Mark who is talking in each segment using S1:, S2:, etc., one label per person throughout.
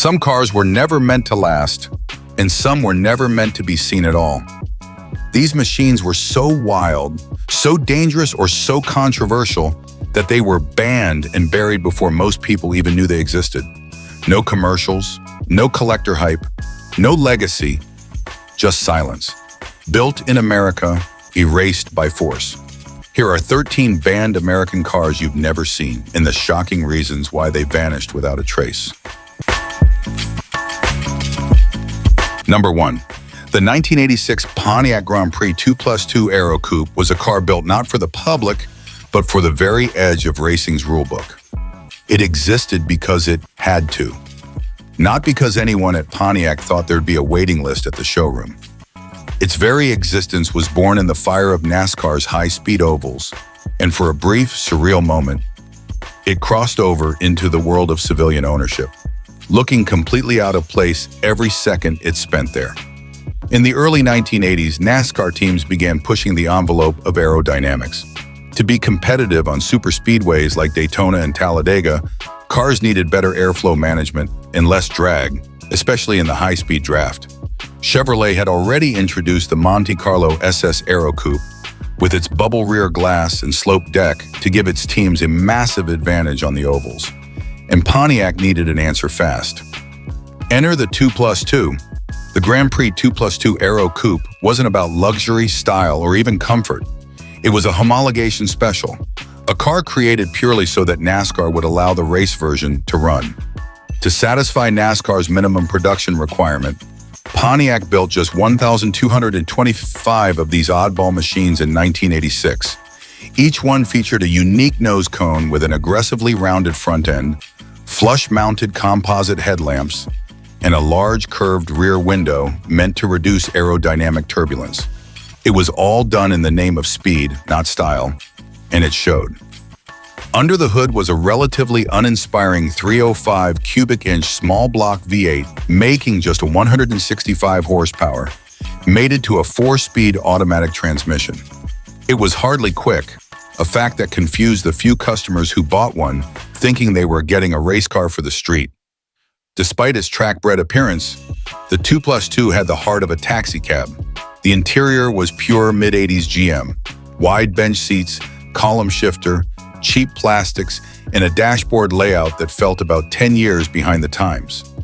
S1: Some cars were never meant to last, and some were never meant to be seen at all. These machines were so wild, so dangerous, or so controversial that they were banned and buried before most people even knew they existed. No commercials, no collector hype, no legacy, just silence. Built in America, erased by force. Here are 13 banned American cars you've never seen, and the shocking reasons why they vanished without a trace. Number 1. The 1986 Pontiac Grand Prix 2+2 Aero Coupe was a car built not for the public, but for the very edge of racing's rulebook. It existed because it had to. Not because anyone at Pontiac thought there'd be a waiting list at the showroom. Its very existence was born in the fire of NASCAR's high-speed ovals, and for a brief, surreal moment, it crossed over into the world of civilian ownership, looking completely out of place every second it spent there. In the early 1980s, NASCAR teams began pushing the envelope of aerodynamics. To be competitive on superspeedways like Daytona and Talladega, cars needed better airflow management and less drag, especially in the high-speed draft. Chevrolet had already introduced the Monte Carlo SS Aero Coupe with its bubble rear glass and sloped deck to give its teams a massive advantage on the ovals. And Pontiac needed an answer fast. Enter the 2+2. The Grand Prix 2+2 Aero Coupe wasn't about luxury, style, or even comfort. It was a homologation special, a car created purely so that NASCAR would allow the race version to run. To satisfy NASCAR's minimum production requirement, Pontiac built just 1,225 of these oddball machines in 1986. Each one featured a unique nose cone with an aggressively rounded front end, flush-mounted composite headlamps, and a large curved rear window meant to reduce aerodynamic turbulence. It was all done in the name of speed, not style, and it showed. Under the hood was a relatively uninspiring 305 cubic inch small block V8 making just 165 horsepower, mated to a 4-speed automatic transmission. It was hardly quick, a fact that confused the few customers who bought one, thinking they were getting a race car for the street. Despite its track-bred appearance, the 2+2 had the heart of a taxicab. The interior was pure mid-80s GM, wide bench seats, column shifter, cheap plastics, and a dashboard layout that felt about 10 years behind the times.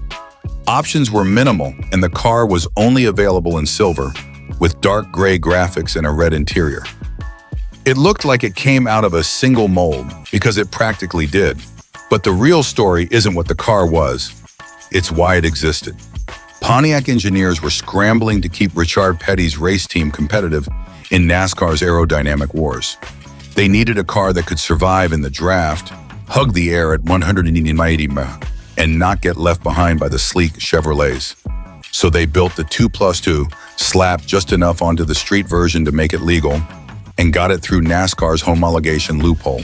S1: Options were minimal, and the car was only available in silver, with dark gray graphics and a red interior. It looked like it came out of a single mold, because it practically did. But the real story isn't what the car was, it's why it existed. Pontiac engineers were scrambling to keep Richard Petty's race team competitive in NASCAR's aerodynamic wars. They needed a car that could survive in the draft, hug the air at 180 miles, and not get left behind by the sleek Chevrolets. So they built the 2+2, slapped just enough onto the street version to make it legal, and got it through NASCAR's homologation loophole.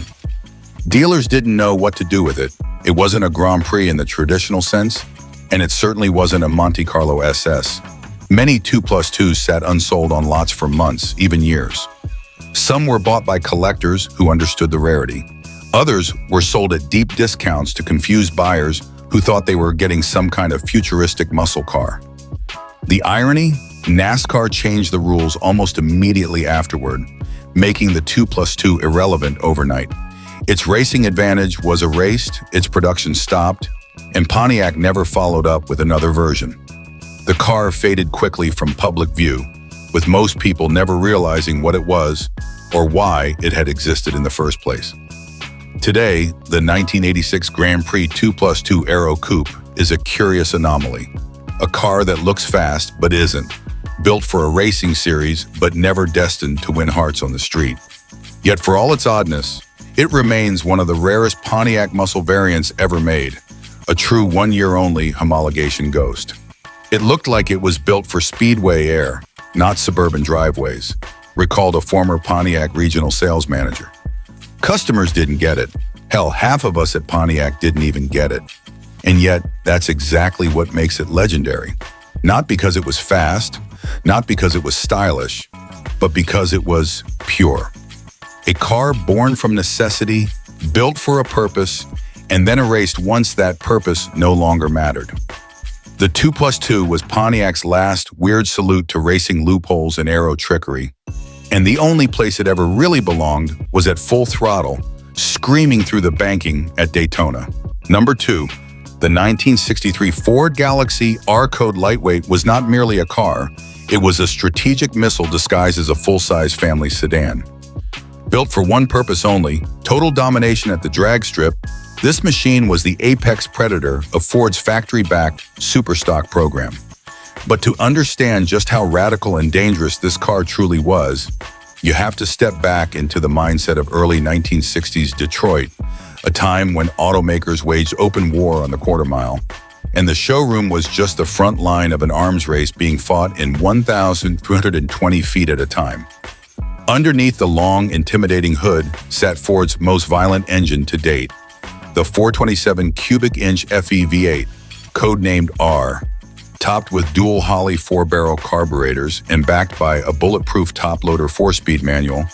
S1: Dealers didn't know what to do with it. It wasn't a Grand Prix in the traditional sense, and it certainly wasn't a Monte Carlo SS. Many 2+2s sat unsold on lots for months, even years. Some were bought by collectors who understood the rarity. Others were sold at deep discounts to confuse buyers who thought they were getting some kind of futuristic muscle car. The irony? NASCAR changed the rules almost immediately afterward, making the 2+2 irrelevant overnight. Its racing advantage was erased, its production stopped, and Pontiac never followed up with another version. The car faded quickly from public view, with most people never realizing what it was or why it had existed in the first place. Today, the 1986 Grand Prix 2+2 Aero Coupe is a curious anomaly. A car that looks fast but isn't, built for a racing series but never destined to win hearts on the street. Yet for all its oddness, it remains one of the rarest Pontiac muscle variants ever made, a true one-year-only homologation ghost. It looked like it was built for speedway air, not suburban driveways, recalled a former Pontiac regional sales manager. Customers didn't get it. Hell, half of us at Pontiac didn't even get it. And yet, that's exactly what makes it legendary. Not because it was fast, not because it was stylish, but because it was pure. A car born from necessity, built for a purpose, and then erased once that purpose no longer mattered. The 2+2 was Pontiac's last weird salute to racing loopholes and aero trickery. And the only place it ever really belonged was at full throttle, screaming through the banking at Daytona. Number 2. The 1963 Ford Galaxie R-Code Lightweight was not merely a car, it was a strategic missile disguised as a full-size family sedan. Built for one purpose only, total domination at the drag strip, this machine was the apex predator of Ford's factory-backed Superstock program. But to understand just how radical and dangerous this car truly was, you have to step back into the mindset of early 1960s Detroit, a time when automakers waged open war on the quarter mile, and the showroom was just the front line of an arms race being fought in 1,220 feet at a time. Underneath the long, intimidating hood sat Ford's most violent engine to date, the 427 cubic inch FE V8, codenamed R. Topped with dual Holley 4-barrel carburetors and backed by a bulletproof top-loader 4-speed manual,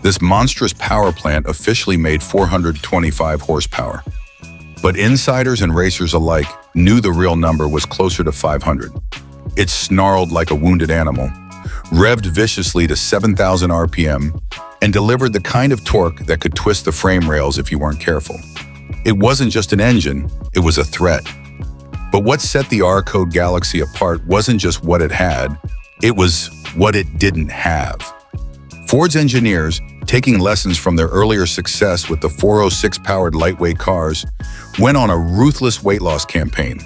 S1: this monstrous power plant officially made 425 horsepower. But insiders and racers alike knew the real number was closer to 500. It snarled like a wounded animal, revved viciously to 7,000 RPM, and delivered the kind of torque that could twist the frame rails if you weren't careful. It wasn't just an engine, it was a threat. But what set the R-Code Galaxie apart wasn't just what it had, it was what it didn't have. Ford's engineers, taking lessons from their earlier success with the 406-powered lightweight cars, went on a ruthless weight loss campaign.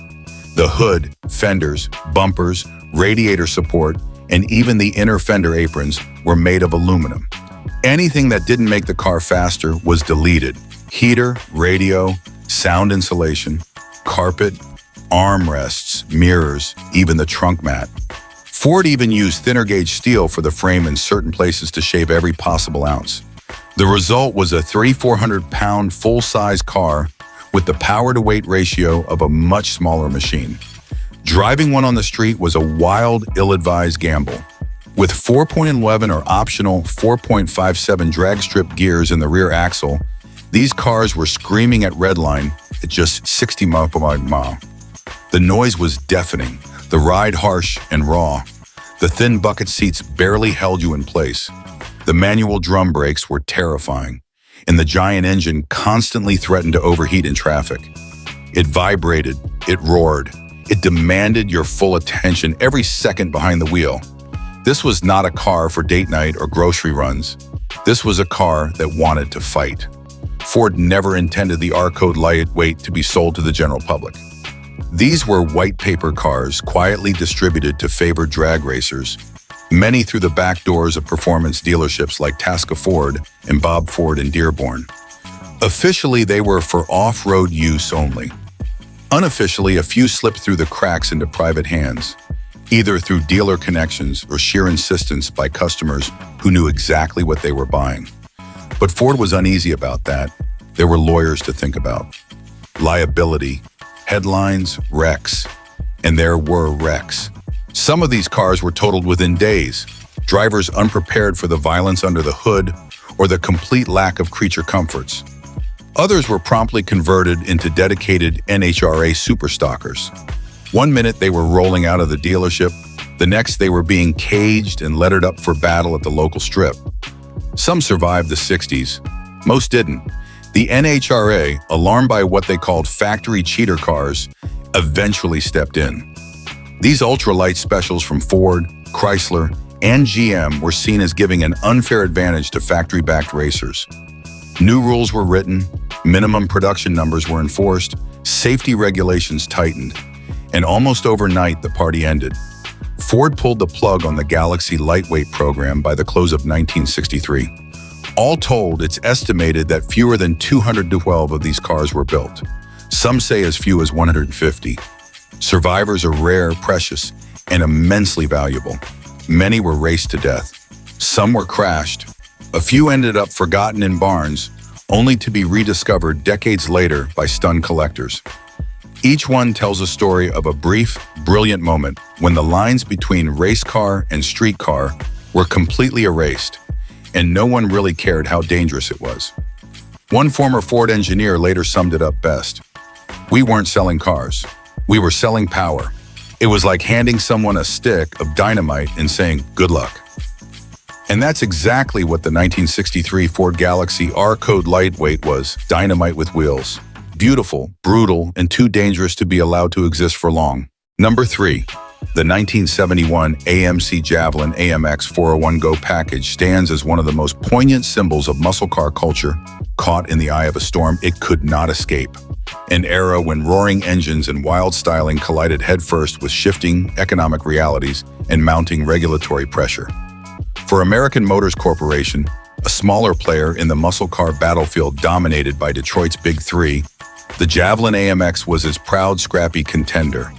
S1: The hood, fenders, bumpers, radiator support, and even the inner fender aprons were made of aluminum. Anything that didn't make the car faster was deleted. Heater, radio, sound insulation, carpet, armrests, mirrors, even the trunk mat. Ford even used thinner gauge steel for the frame in certain places to shave every possible ounce. The result was a 3,400-pound full-size car with the power-to-weight ratio of a much smaller machine. Driving one on the street was a wild, ill-advised gamble. With 4.11 or optional 4.57 drag strip gears in the rear axle, these cars were screaming at redline at just 60 miles per mile. The noise was deafening, the ride harsh and raw. The thin bucket seats barely held you in place. The manual drum brakes were terrifying, and the giant engine constantly threatened to overheat in traffic. It vibrated, it roared, it demanded your full attention every second behind the wheel. This was not a car for date night or grocery runs. This was a car that wanted to fight. Ford never intended the R-Code lightweight to be sold to the general public. These were white paper cars quietly distributed to favored drag racers, many through the back doors of performance dealerships like Tasca Ford and Bob Ford in Dearborn. Officially, they were for off-road use only. Unofficially, a few slipped through the cracks into private hands, either through dealer connections or sheer insistence by customers who knew exactly what they were buying. But Ford was uneasy about that. There were lawyers to think about. Liability, headlines, wrecks. And there were wrecks. Some of these cars were totaled within days, drivers unprepared for the violence under the hood or the complete lack of creature comforts. Others were promptly converted into dedicated NHRA superstockers. One minute they were rolling out of the dealership, the next they were being caged and lettered up for battle at the local strip. Some survived the 60s, most didn't. The NHRA, alarmed by what they called factory cheater cars, eventually stepped in. These ultralight specials from Ford, Chrysler, and GM were seen as giving an unfair advantage to factory-backed racers. New rules were written, minimum production numbers were enforced, safety regulations tightened, and almost overnight the party ended. Ford pulled the plug on the Galaxie lightweight program by the close of 1963. All told, it's estimated that fewer than 212 of these cars were built. Some say as few as 150. Survivors are rare, precious, and immensely valuable. Many were raced to death. Some were crashed. A few ended up forgotten in barns, only to be rediscovered decades later by stunned collectors. Each one tells a story of a brief, brilliant moment when the lines between race car and street car were completely erased, and no one really cared how dangerous it was. One former Ford engineer later summed it up best. We weren't selling cars. We were selling power. It was like handing someone a stick of dynamite and saying, "Good luck." And that's exactly what the 1963 Ford Galaxie R-Code lightweight was, dynamite with wheels. Beautiful, brutal, and too dangerous to be allowed to exist for long. Number 3. The 1971 AMC Javelin AMX 401 Go package stands as one of the most poignant symbols of muscle car culture. Caught in the eye of a storm, it could not escape. An era when roaring engines and wild styling collided headfirst with shifting economic realities and mounting regulatory pressure. For American Motors Corporation, a smaller player in the muscle car battlefield dominated by Detroit's Big Three, the Javelin AMX was its proud, scrappy contender.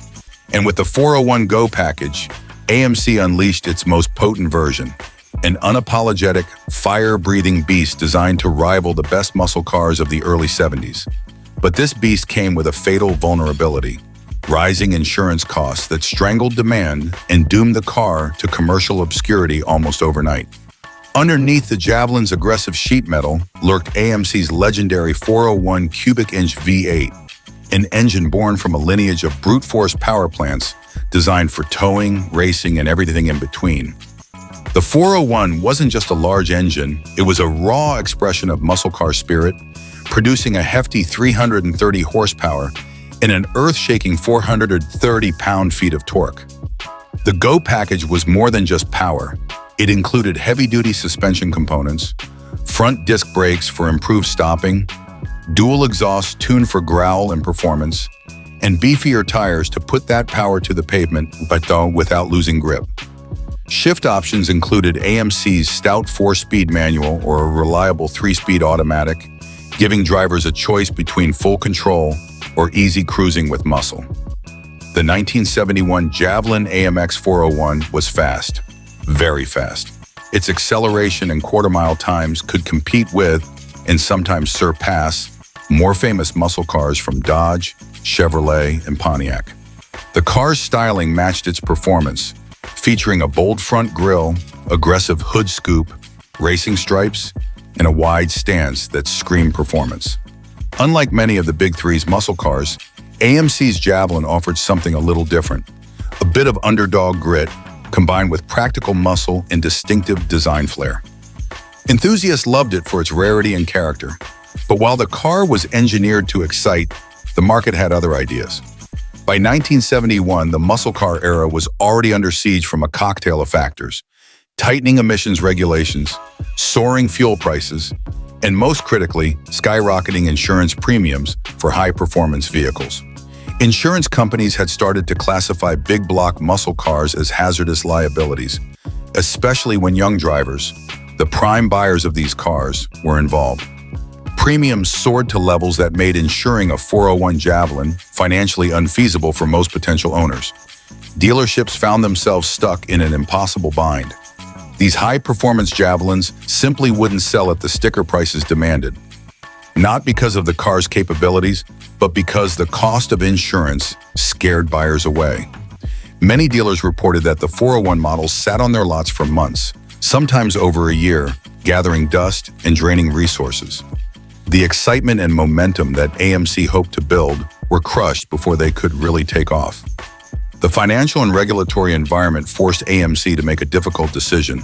S1: And with the 401 Go package, AMC unleashed its most potent version, an unapologetic, fire-breathing beast designed to rival the best muscle cars of the early 70s. But this beast came with a fatal vulnerability: rising insurance costs that strangled demand and doomed the car to commercial obscurity almost overnight. Underneath the Javelin's aggressive sheet metal lurked AMC's legendary 401 cubic-inch V8, an engine born from a lineage of brute force power plants designed for towing, racing, and everything in between. The 401 wasn't just a large engine, it was a raw expression of muscle car spirit, producing a hefty 330 horsepower and an earth-shaking 430 pound-feet of torque. The Go package was more than just power. It included heavy-duty suspension components, front disc brakes for improved stopping, dual exhaust tuned for growl and performance, and beefier tires to put that power to the pavement, but without losing grip. Shift options included AMC's stout 4-speed manual or a reliable 3-speed automatic, giving drivers a choice between full control or easy cruising with muscle. The 1971 Javelin AMX 401 was fast, very fast. Its acceleration and quarter-mile times could compete with, and sometimes surpass, more famous muscle cars from Dodge, Chevrolet, and Pontiac. The car's styling matched its performance, featuring a bold front grille, aggressive hood scoop, racing stripes, and a wide stance that screamed performance. Unlike many of the Big Three's muscle cars, AMC's Javelin offered something a little different: a bit of underdog grit combined with practical muscle and distinctive design flair. Enthusiasts loved it for its rarity and character, but while the car was engineered to excite, the market had other ideas. By 1971, the muscle car era was already under siege from a cocktail of factors: tightening emissions regulations, soaring fuel prices, and most critically, skyrocketing insurance premiums for high-performance vehicles. Insurance companies had started to classify big block muscle cars as hazardous liabilities, especially when young drivers, the prime buyers of these cars, were involved. Premiums soared to levels that made insuring a 401 Javelin financially unfeasible for most potential owners. Dealerships found themselves stuck in an impossible bind. These high-performance Javelins simply wouldn't sell at the sticker prices demanded. Not because of the car's capabilities, but because the cost of insurance scared buyers away. Many dealers reported that the 401 models sat on their lots for months, sometimes over a year, gathering dust and draining resources. The excitement and momentum that AMC hoped to build were crushed before they could really take off. The financial and regulatory environment forced AMC to make a difficult decision.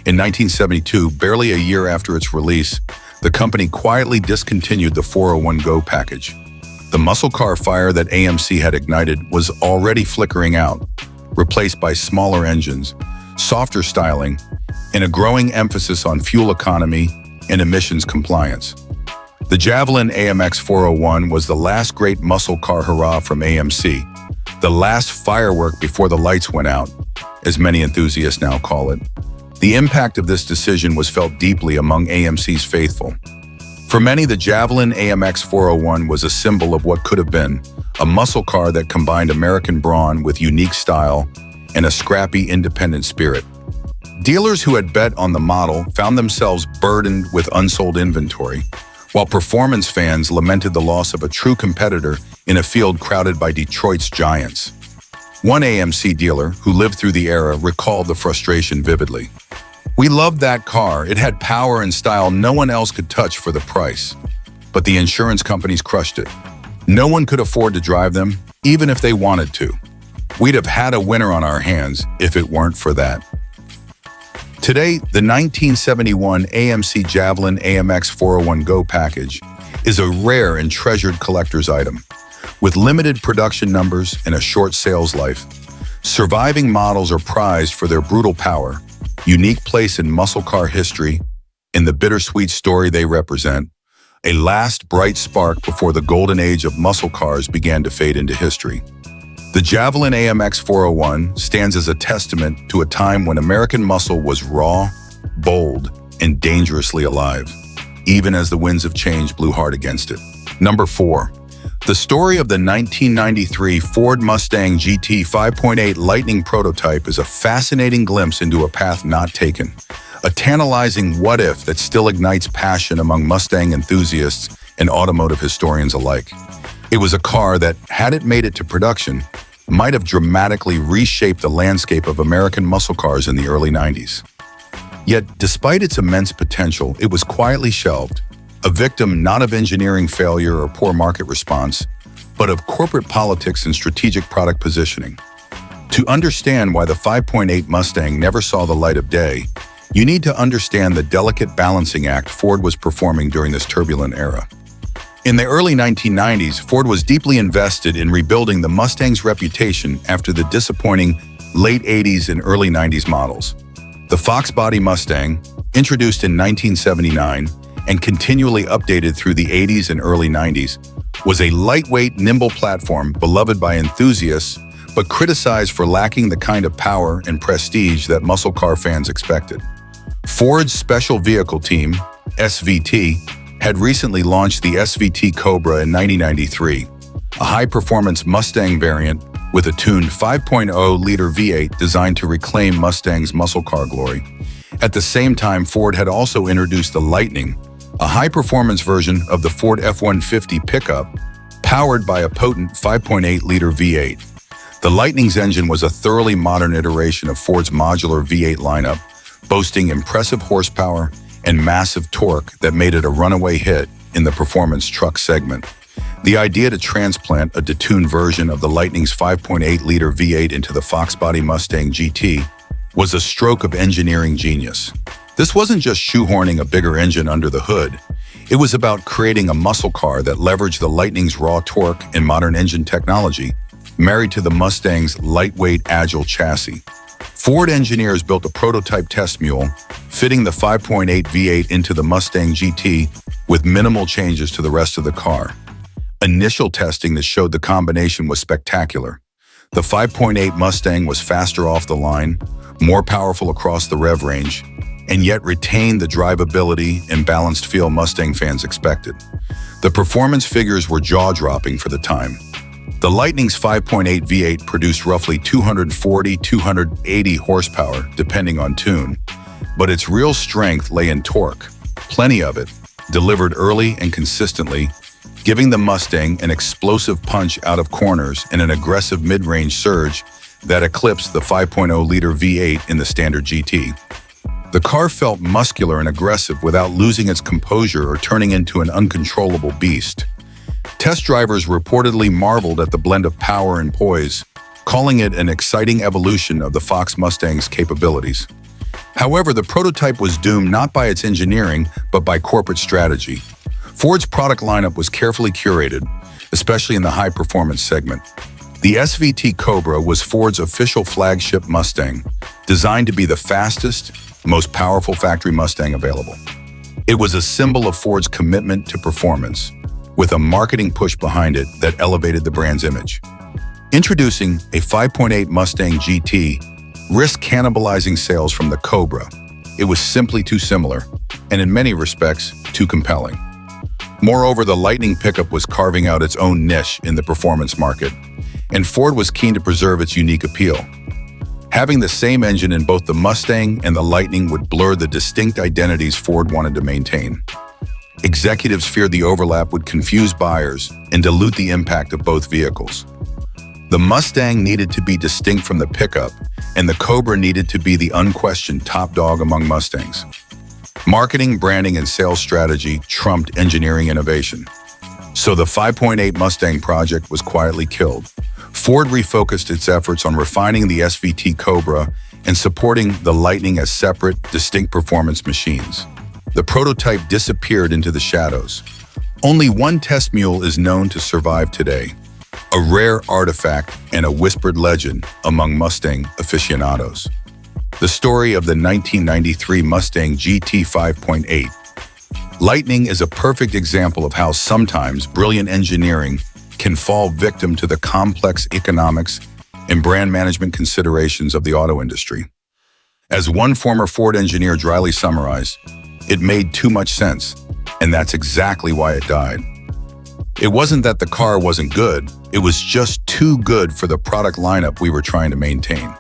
S1: In 1972, barely a year after its release, the company quietly discontinued the 401 Go package. The muscle car fire that AMC had ignited was already flickering out, replaced by smaller engines, softer styling, and a growing emphasis on fuel economy and emissions compliance. The Javelin AMX 401 was the last great muscle car hurrah from AMC, the last firework before the lights went out, as many enthusiasts now call it. The impact of this decision was felt deeply among AMC's faithful. For many, the Javelin AMX 401 was a symbol of what could have been, a muscle car that combined American brawn with unique style and a scrappy, independent spirit. Dealers who had bet on the model found themselves burdened with unsold inventory, while performance fans lamented the loss of a true competitor in a field crowded by Detroit's giants. One AMC dealer who lived through the era recalled the frustration vividly. "We loved that car. It had power and style no one else could touch for the price. But the insurance companies crushed it. No one could afford to drive them, even if they wanted to. We'd have had a winner on our hands if it weren't for that. Today, the 1971 AMC Javelin AMX 401 Go package is a rare and treasured collector's item. With limited production numbers and a short sales life, surviving models are prized for their brutal power, unique place in muscle car history, and the bittersweet story they represent, a last bright spark before the golden age of muscle cars began to fade into history. The Javelin AMX 401 stands as a testament to a time when American muscle was raw, bold, and dangerously alive, even as the winds of change blew hard against it. Number 4. The story of the 1993 Ford Mustang GT 5.8 Lightning prototype is a fascinating glimpse into a path not taken, a tantalizing what-if that still ignites passion among Mustang enthusiasts and automotive historians alike. It was a car that, had it made it to production, might have dramatically reshaped the landscape of American muscle cars in the early 90s. Yet, despite its immense potential, it was quietly shelved, a victim not of engineering failure or poor market response, but of corporate politics and strategic product positioning. To understand why the 5.8 Mustang never saw the light of day, you need to understand the delicate balancing act Ford was performing during this turbulent era. In the early 1990s, Ford was deeply invested in rebuilding the Mustang's reputation after the disappointing late 80s and early 90s models. The Fox body Mustang, introduced in 1979 and continually updated through the 80s and early 90s, was a lightweight, nimble platform beloved by enthusiasts but criticized for lacking the kind of power and prestige that muscle car fans expected. Ford's Special Vehicle Team, SVT, had recently launched the SVT Cobra in 1993, a high-performance Mustang variant with a tuned 5.0-liter V8 designed to reclaim Mustang's muscle car glory. At the same time, Ford had also introduced the Lightning, a high-performance version of the Ford F-150 pickup, powered by a potent 5.8-liter V8. The Lightning's engine was a thoroughly modern iteration of Ford's modular V8 lineup, boasting impressive horsepower and massive torque that made it a runaway hit in the performance truck segment. The idea to transplant a detuned version of the Lightning's 5.8-liter V8 into the Fox body Mustang GT was a stroke of engineering genius. This wasn't just shoehorning a bigger engine under the hood. It was about creating a muscle car that leveraged the Lightning's raw torque and modern engine technology, married to the Mustang's lightweight, agile chassis. Ford engineers built a prototype test mule, fitting the 5.8 V8 into the Mustang GT with minimal changes to the rest of the car. Initial testing that showed the combination was spectacular. The 5.8 Mustang was faster off the line, more powerful across the rev range, and yet retained the drivability and balanced feel Mustang fans expected. The performance figures were jaw-dropping for the time. The Lightning's 5.8 V8 produced roughly 240-280 horsepower, depending on tune, but its real strength lay in torque, plenty of it, delivered early and consistently, giving the Mustang an explosive punch out of corners and an aggressive mid-range surge that eclipsed the 5.0-liter V8 in the standard GT. The car felt muscular and aggressive without losing its composure or turning into an uncontrollable beast. Test drivers reportedly marveled at the blend of power and poise, calling it an exciting evolution of the Fox Mustang's capabilities. However, the prototype was doomed not by its engineering, but by corporate strategy. Ford's product lineup was carefully curated, especially in the high-performance segment. The SVT Cobra was Ford's official flagship Mustang, designed to be the fastest, most powerful factory Mustang available. It was a symbol of Ford's commitment to performance, with a marketing push behind it that elevated the brand's image. Introducing a 5.8 Mustang GT risked cannibalizing sales from the Cobra. It was simply too similar, and in many respects, too compelling. Moreover, the Lightning pickup was carving out its own niche in the performance market, and Ford was keen to preserve its unique appeal. Having the same engine in both the Mustang and the Lightning would blur the distinct identities Ford wanted to maintain. Executives feared the overlap would confuse buyers and dilute the impact of both vehicles. The Mustang needed to be distinct from the pickup, and the Cobra needed to be the unquestioned top dog among Mustangs. Marketing, branding, and sales strategy trumped engineering innovation. So the 5.8 Mustang project was quietly killed. Ford refocused its efforts on refining the SVT Cobra and supporting the Lightning as separate, distinct performance machines. The prototype disappeared into the shadows. Only one test mule is known to survive today, a rare artifact and a whispered legend among Mustang aficionados. The story of the 1993 Mustang GT 5.8. Lightning is a perfect example of how sometimes brilliant engineering can fall victim to the complex economics and brand management considerations of the auto industry. As one former Ford engineer dryly summarized, it made too much sense, and that's exactly why it died. It wasn't that the car wasn't good, it was just too good for the product lineup we were trying to maintain.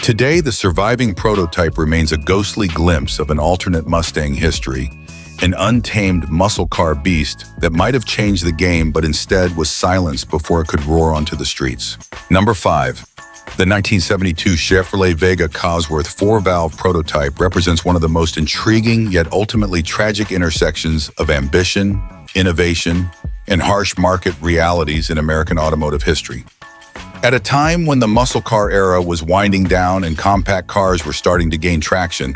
S1: Today, the surviving prototype remains a ghostly glimpse of an alternate Mustang history, an untamed muscle car beast that might have changed the game but instead was silenced before it could roar onto the streets. Number 5. The 1972 Chevrolet Vega Cossworth 4-valve prototype represents one of the most intriguing yet ultimately tragic intersections of ambition, innovation, and harsh market realities in American automotive history. At a time when the muscle car era was winding down and compact cars were starting to gain traction,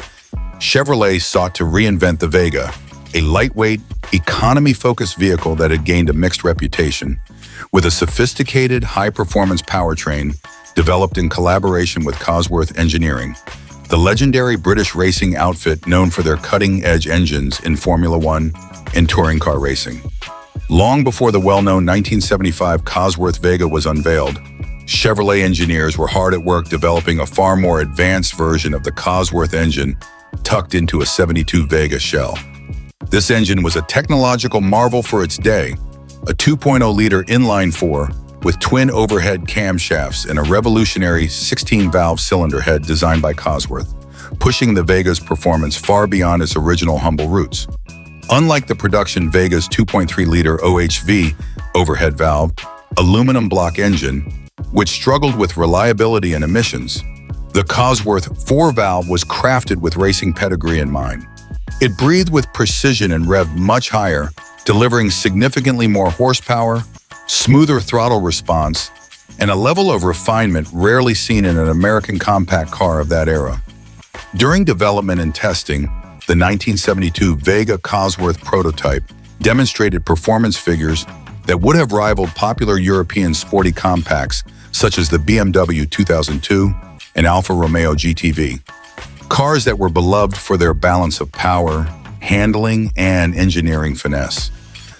S1: Chevrolet sought to reinvent the Vega, a lightweight, economy-focused vehicle that had gained a mixed reputation. With a sophisticated, high-performance powertrain developed in collaboration with Cosworth Engineering, the legendary British racing outfit known for their cutting-edge engines in Formula One and touring car racing. Long before the well-known 1975 Cosworth Vega was unveiled, Chevrolet engineers were hard at work developing a far more advanced version of the Cosworth engine tucked into a 72 Vega shell. This engine was a technological marvel for its day, a 2.0-liter inline-four with twin overhead camshafts and a revolutionary 16-valve cylinder head designed by Cosworth, pushing the Vega's performance far beyond its original humble roots. Unlike the production Vega's 2.3-liter OHV overhead valve, aluminum block engine, which struggled with reliability and emissions, the Cosworth 4-valve was crafted with racing pedigree in mind. It breathed with precision and revved much higher, delivering significantly more horsepower, smoother throttle response, and a level of refinement rarely seen in an American compact car of that era. During development and testing, the 1972 Vega Cosworth prototype demonstrated performance figures that would have rivaled popular European sporty compacts such as the BMW 2002 and Alfa Romeo GTV. Cars that were beloved for their balance of power, handling, and engineering finesse.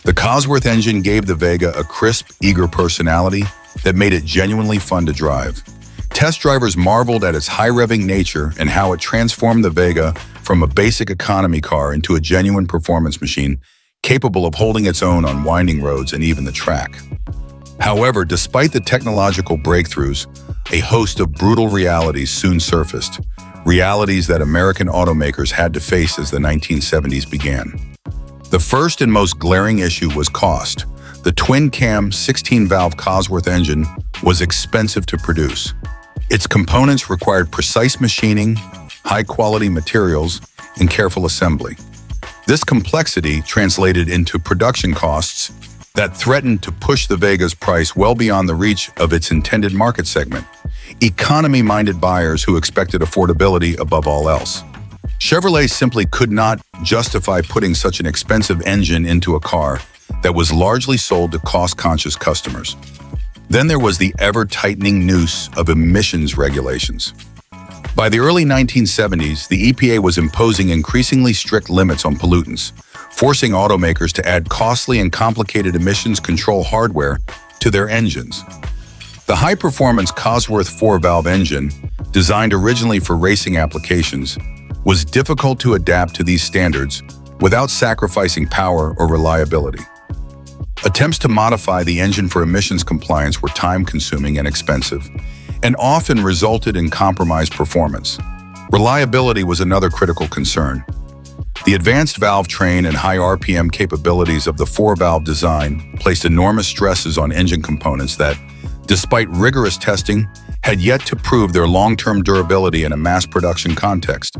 S1: The Cosworth engine gave the Vega a crisp, eager personality that made it genuinely fun to drive. Test drivers marveled at its high-revving nature and how it transformed the Vega from a basic economy car into a genuine performance machine capable of holding its own on winding roads and even the track. However, despite the technological breakthroughs, a host of brutal realities soon surfaced, realities that American automakers had to face as the 1970s began. The first and most glaring issue was cost. The twin-cam 16-valve Cosworth engine was expensive to produce. Its components required precise machining, high-quality materials, and careful assembly. This complexity translated into production costs that threatened to push the Vega's price well beyond the reach of its intended market segment, economy-minded buyers who expected affordability above all else. Chevrolet simply could not justify putting such an expensive engine into a car that was largely sold to cost-conscious customers. Then there was the ever-tightening noose of emissions regulations. By the early 1970s, the EPA was imposing increasingly strict limits on pollutants, forcing automakers to add costly and complicated emissions control hardware to their engines. The high-performance Cosworth 4-valve engine, designed originally for racing applications, was difficult to adapt to these standards without sacrificing power or reliability. Attempts to modify the engine for emissions compliance were time-consuming and expensive, and often resulted in compromised performance. Reliability was another critical concern. The advanced valve train and high RPM capabilities of the 4-valve design placed enormous stresses on engine components that, despite rigorous testing, had yet to prove their long-term durability in a mass production context.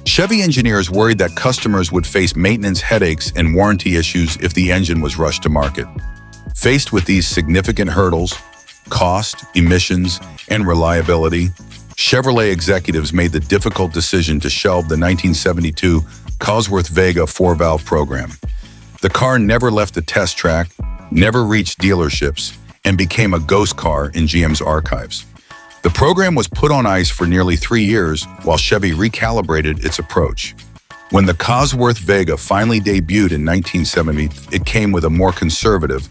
S1: Chevy engineers worried that customers would face maintenance headaches and warranty issues if the engine was rushed to market. Faced with these significant hurdles, cost, emissions, and reliability, Chevrolet executives made the difficult decision to shelve the 1972 Cossworth Vega 4-valve program. The car never left the test track, never reached dealerships, and became a ghost car in GM's archives. The program was put on ice for nearly 3 years while Chevy recalibrated its approach. When the Cossworth Vega finally debuted in 1970, it came with a more conservative,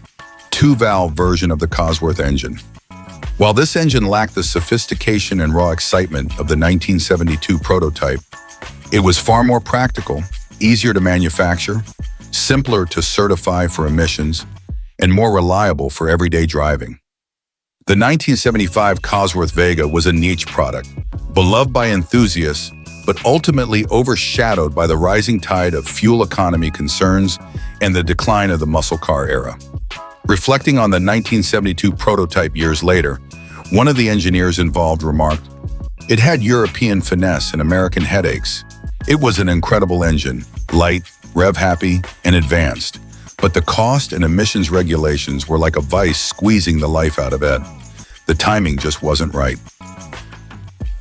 S1: 2-valve version of the Cossworth engine. While this engine lacked the sophistication and raw excitement of the 1972 prototype, it was far more practical, easier to manufacture, simpler to certify for emissions, and more reliable for everyday driving. The 1975 Cossworth Vega was a niche product, beloved by enthusiasts, but ultimately overshadowed by the rising tide of fuel economy concerns and the decline of the muscle car era. Reflecting on the 1972 prototype years later, one of the engineers involved remarked, "It had European finesse and American headaches. It was an incredible engine, light, rev-happy, and advanced. But the cost and emissions regulations were like a vice squeezing the life out of it. The timing just wasn't right."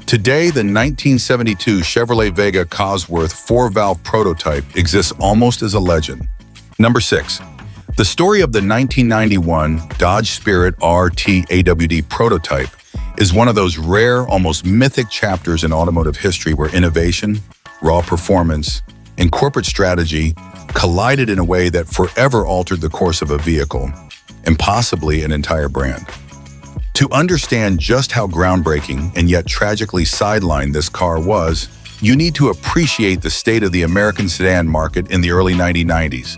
S1: Today, the 1972 Chevrolet Vega Cossworth 4-valve prototype exists almost as a legend. Number 6. The story of the 1991 Dodge Spirit RT AWD prototype is one of those rare, almost mythic chapters in automotive history where innovation, raw performance, and corporate strategy collided in a way that forever altered the course of a vehicle, and possibly an entire brand. To understand just how groundbreaking and yet tragically sidelined this car was, you need to appreciate the state of the American sedan market in the early 1990s.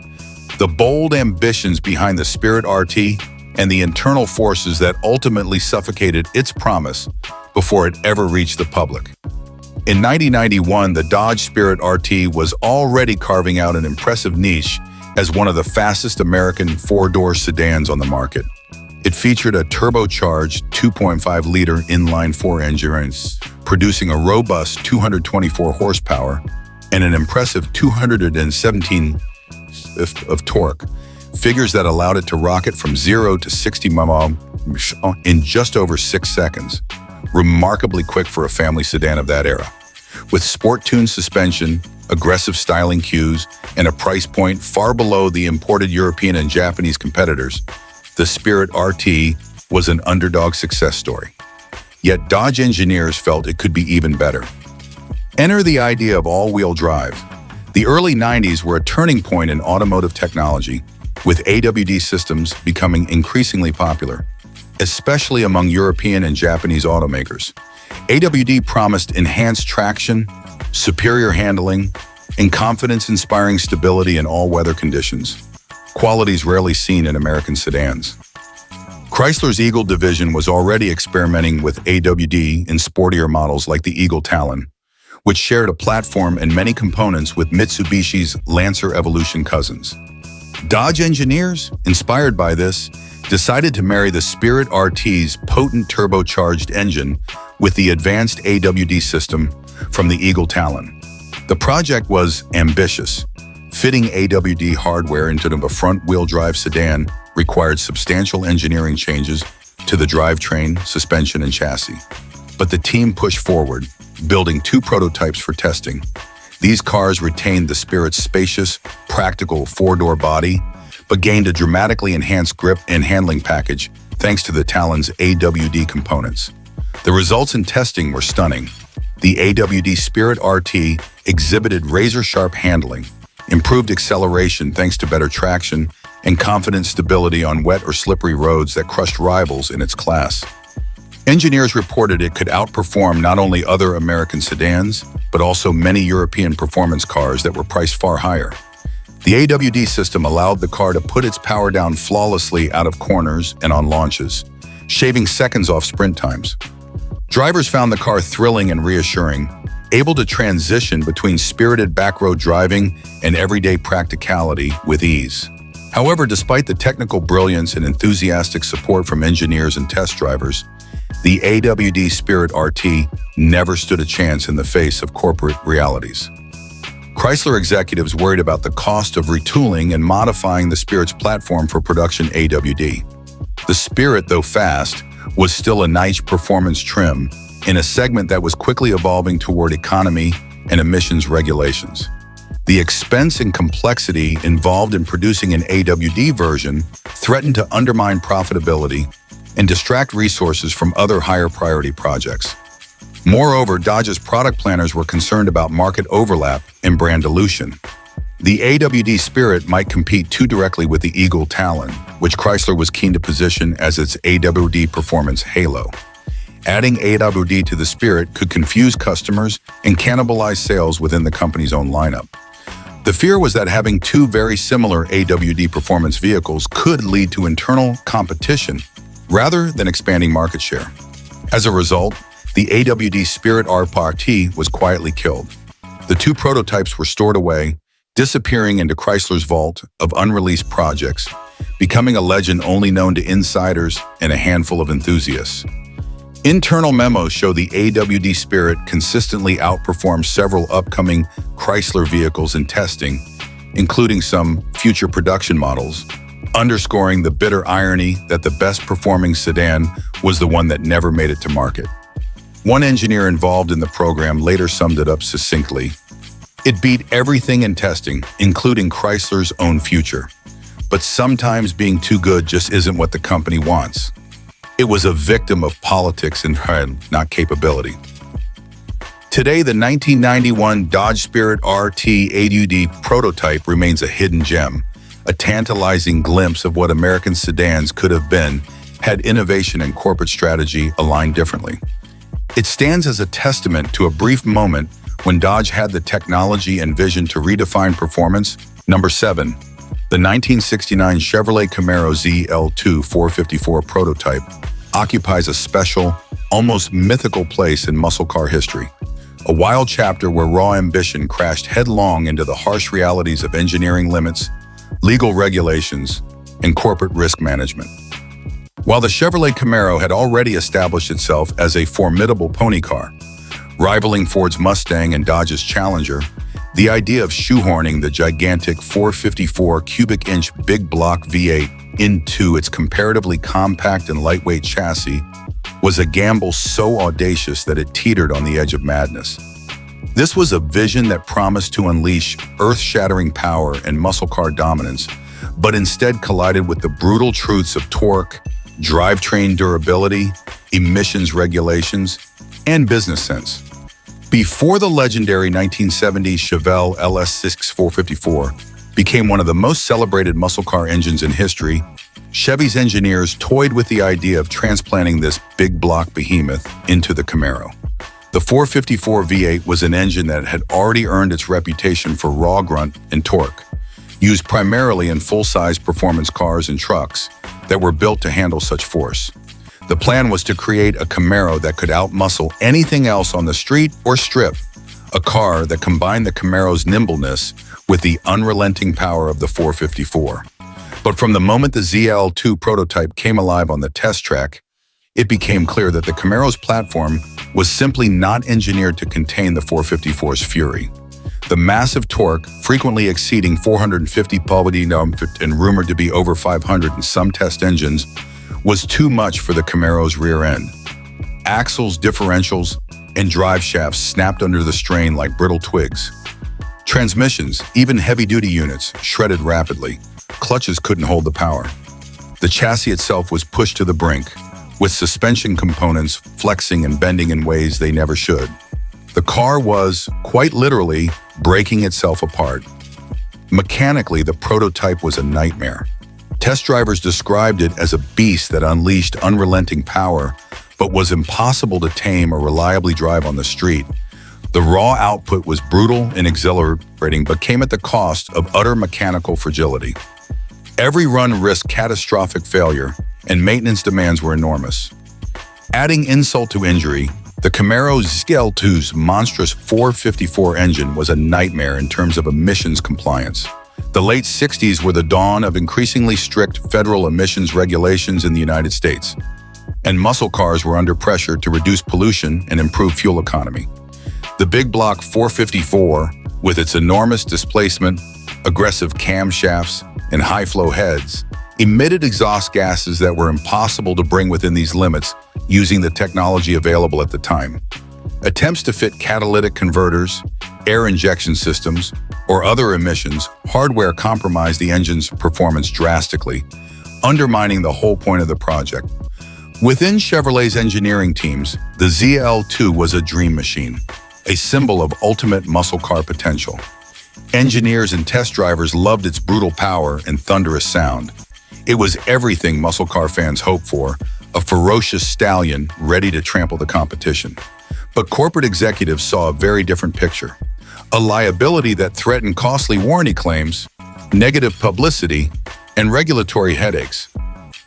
S1: The bold ambitions behind the Spirit RT and the internal forces that ultimately suffocated its promise before it ever reached the public. In 1991, the Dodge Spirit RT was already carving out an impressive niche as one of the fastest American 4-door sedans on the market. It featured a turbocharged 2.5-liter inline-4 engine, producing a robust 224 horsepower and an impressive 217 of torque, figures that allowed it to rocket from 0 to 60 mph in just over 6 seconds, remarkably quick for a family sedan of that era. With sport-tuned suspension, aggressive styling cues, and a price point far below the imported European and Japanese competitors, the Spirit RT was an underdog success story. Yet Dodge engineers felt it could be even better. Enter the idea of all-wheel drive. The early 90s were a turning point in automotive technology, with AWD systems becoming increasingly popular, especially among European and Japanese automakers. AWD promised enhanced traction, superior handling, and confidence-inspiring stability in all-weather conditions, qualities rarely seen in American sedans. Chrysler's Eagle division was already experimenting with AWD in sportier models like the Eagle Talon, which shared a platform and many components with Mitsubishi's Lancer Evolution cousins. Dodge engineers, inspired by this, decided to marry the Spirit RT's potent turbocharged engine with the advanced AWD system from the Eagle Talon. The project was ambitious. Fitting AWD hardware into a front-wheel drive sedan required substantial engineering changes to the drivetrain, suspension, and chassis. But the team pushed forward, building 2 prototypes for testing. These cars retained the Spirit's spacious, practical 4-door body, but gained a dramatically enhanced grip and handling package thanks to the Talon's AWD components. The results in testing were stunning. The AWD Spirit RT exhibited razor-sharp handling, improved acceleration thanks to better traction, and confident stability on wet or slippery roads that crushed rivals in its class. Engineers reported it could outperform not only other American sedans, but also many European performance cars that were priced far higher. The AWD system allowed the car to put its power down flawlessly out of corners and on launches, shaving seconds off sprint times. Drivers found the car thrilling and reassuring, able to transition between spirited backroad driving and everyday practicality with ease. However, despite the technical brilliance and enthusiastic support from engineers and test drivers, the AWD Spirit RT never stood a chance in the face of corporate realities. Chrysler executives worried about the cost of retooling and modifying the Spirit's platform for production AWD. The Spirit, though fast, was still a niche performance trim in a segment that was quickly evolving toward economy and emissions regulations. The expense and complexity involved in producing an AWD version threatened to undermine profitability and distract resources from other higher priority projects. Moreover, Dodge's product planners were concerned about market overlap and brand dilution. The AWD Spirit might compete too directly with the Eagle Talon, which Chrysler was keen to position as its AWD performance halo. Adding AWD to the Spirit could confuse customers and cannibalize sales within the company's own lineup. The fear was that having two very similar AWD performance vehicles could lead to internal competition rather than expanding market share. As a result, the AWD Spirit RPRT was quietly killed. The two prototypes were stored away, disappearing into Chrysler's vault of unreleased projects, becoming a legend only known to insiders and a handful of enthusiasts. Internal memos show the AWD Spirit consistently outperformed several upcoming Chrysler vehicles in testing, including some future production models, underscoring the bitter irony that the best-performing sedan was the one that never made it to market. One engineer involved in the program later summed it up succinctly. It beat everything in testing, including Chrysler's own future. But sometimes being too good just isn't what the company wants. It was a victim of politics and not capability. Today, the 1991 Dodge Spirit RT AWD prototype remains a hidden gem, a tantalizing glimpse of what American sedans could have been had innovation and corporate strategy aligned differently. It stands as a testament to a brief moment when Dodge had the technology and vision to redefine performance. Number 7. The 1969 Chevrolet Camaro ZL2 454 prototype occupies a special, almost mythical place in muscle car history. A wild chapter where raw ambition crashed headlong into the harsh realities of engineering limits, legal regulations, and corporate risk management. While the Chevrolet Camaro had already established itself as a formidable pony car, rivaling Ford's Mustang and Dodge's Challenger, the idea of shoehorning the gigantic 454 cubic inch big block V8 into its comparatively compact and lightweight chassis was a gamble so audacious that it teetered on the edge of madness. This was a vision that promised to unleash earth-shattering power and muscle car dominance, but instead collided with the brutal truths of torque, drivetrain durability, emissions regulations, and business sense. Before the legendary 1970 Chevelle LS6 454 became one of the most celebrated muscle car engines in history, Chevy's engineers toyed with the idea of transplanting this big block behemoth into the Camaro. The 454 V8 was an engine that had already earned its reputation for raw grunt and torque, used primarily in full-size performance cars and trucks that were built to handle such force. The plan was to create a Camaro that could outmuscle anything else on the street or strip, a car that combined the Camaro's nimbleness with the unrelenting power of the 454. But from the moment the ZL2 prototype came alive on the test track, it became clear that the Camaro's platform was simply not engineered to contain the 454's fury. The massive torque, frequently exceeding 450 pound-feet and rumored to be over 500 in some test engines, was too much for the Camaro's rear end. Axles, differentials, and drive shafts snapped under the strain like brittle twigs. Transmissions, even heavy-duty units, shredded rapidly. Clutches couldn't hold the power. The chassis itself was pushed to the brink, with suspension components flexing and bending in ways they never should. The car was, quite literally, breaking itself apart. Mechanically, the prototype was a nightmare. Test drivers described it as a beast that unleashed unrelenting power, but was impossible to tame or reliably drive on the street. The raw output was brutal and exhilarating, but came at the cost of utter mechanical fragility. Every run risked catastrophic failure, and maintenance demands were enormous. Adding insult to injury, the Camaro ZL2's monstrous 454 engine was a nightmare in terms of emissions compliance. The late 60s were the dawn of increasingly strict federal emissions regulations in the United States, and muscle cars were under pressure to reduce pollution and improve fuel economy. The big block 454, with its enormous displacement, aggressive camshafts, and high-flow heads, emitted exhaust gases that were impossible to bring within these limits using the technology available at the time. Attempts to fit catalytic converters, air injection systems, or other emissions hardware compromised the engine's performance drastically, undermining the whole point of the project. Within Chevrolet's engineering teams, the ZL2 was a dream machine, a symbol of ultimate muscle car potential. Engineers and test drivers loved its brutal power and thunderous sound. It was everything muscle car fans hoped for, a ferocious stallion ready to trample the competition. But corporate executives saw a very different picture. A liability that threatened costly warranty claims, negative publicity, and regulatory headaches.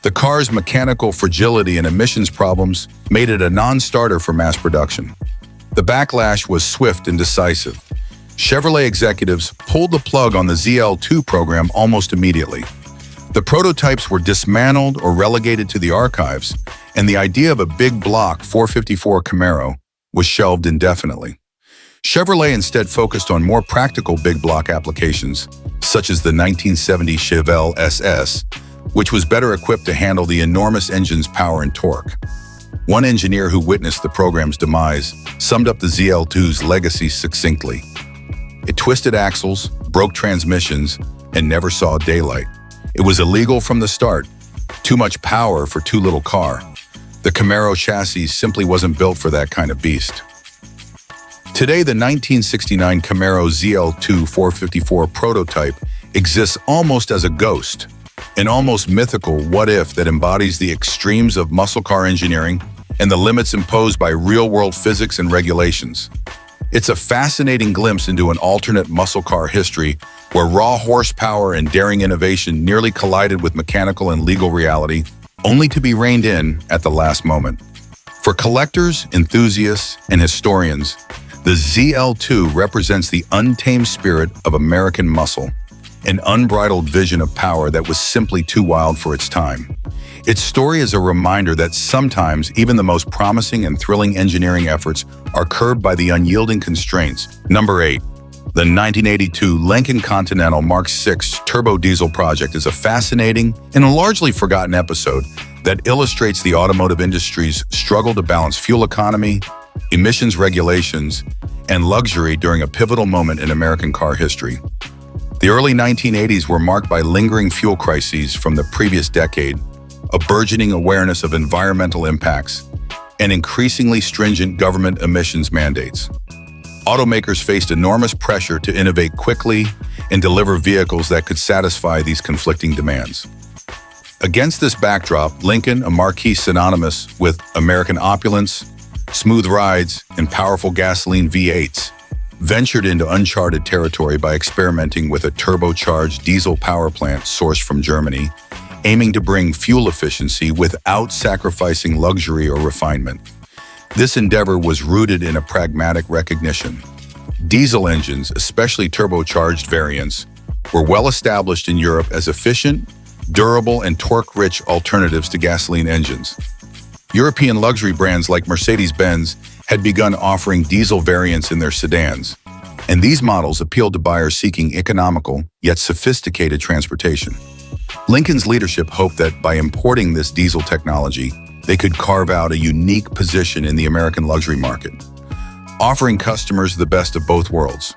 S1: The car's mechanical fragility and emissions problems made it a non-starter for mass production. The backlash was swift and decisive. Chevrolet executives pulled the plug on the ZL2 program almost immediately. The prototypes were dismantled or relegated to the archives, and the idea of a big block 454 Camaro was shelved indefinitely. Chevrolet instead focused on more practical big block applications, such as the 1970 Chevelle SS, which was better equipped to handle the enormous engine's power and torque. One engineer who witnessed the program's demise summed up the ZL2's legacy succinctly. It twisted axles, broke transmissions, and never saw daylight. It was illegal from the start. Too much power for too little car. The Camaro chassis simply wasn't built for that kind of beast. Today, the 1969 Camaro ZL2 454 prototype exists almost as a ghost, an almost mythical what-if that embodies the extremes of muscle car engineering and the limits imposed by real-world physics and regulations. It's a fascinating glimpse into an alternate muscle car history where raw horsepower and daring innovation nearly collided with mechanical and legal reality, only to be reined in at the last moment. For collectors, enthusiasts, and historians, the ZL2 represents the untamed spirit of American muscle, an unbridled vision of power that was simply too wild for its time. Its story is a reminder that sometimes even the most promising and thrilling engineering efforts are curbed by the unyielding constraints. Number 8. The 1982 Lincoln Continental Mark VI turbo diesel project is a fascinating and a largely forgotten episode that illustrates the automotive industry's struggle to balance fuel economy, emissions regulations, and luxury during a pivotal moment in American car history. The early 1980s were marked by lingering fuel crises from the previous decade, a burgeoning awareness of environmental impacts, and increasingly stringent government emissions mandates. Automakers faced enormous pressure to innovate quickly and deliver vehicles that could satisfy these conflicting demands. Against this backdrop, Lincoln, a marquee synonymous with American opulence, smooth rides, and powerful gasoline V8s, ventured into uncharted territory by experimenting with a turbocharged diesel power plant sourced from Germany, aiming to bring fuel efficiency without sacrificing luxury or refinement. This endeavor was rooted in a pragmatic recognition. Diesel engines, especially turbocharged variants, were well established in Europe as efficient, durable, and torque-rich alternatives to gasoline engines. European luxury brands like Mercedes-Benz had begun offering diesel variants in their sedans, and these models appealed to buyers seeking economical yet sophisticated transportation. Lincoln's leadership hoped that by importing this diesel technology, they could carve out a unique position in the American luxury market, offering customers the best of both worlds.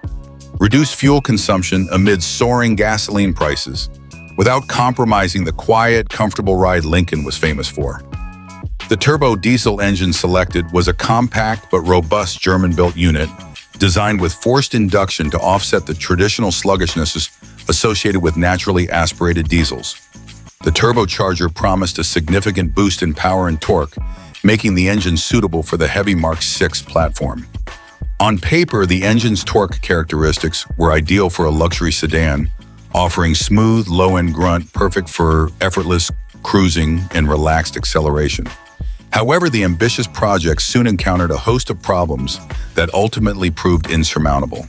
S1: Reduce fuel consumption amid soaring gasoline prices, without compromising the quiet, comfortable ride Lincoln was famous for. The turbo diesel engine selected was a compact but robust German-built unit designed with forced induction to offset the traditional sluggishness associated with naturally aspirated diesels. The turbocharger promised a significant boost in power and torque, making the engine suitable for the heavy Mark VI platform. On paper, the engine's torque characteristics were ideal for a luxury sedan, offering smooth, low-end grunt perfect for effortless cruising and relaxed acceleration. However, the ambitious project soon encountered a host of problems that ultimately proved insurmountable.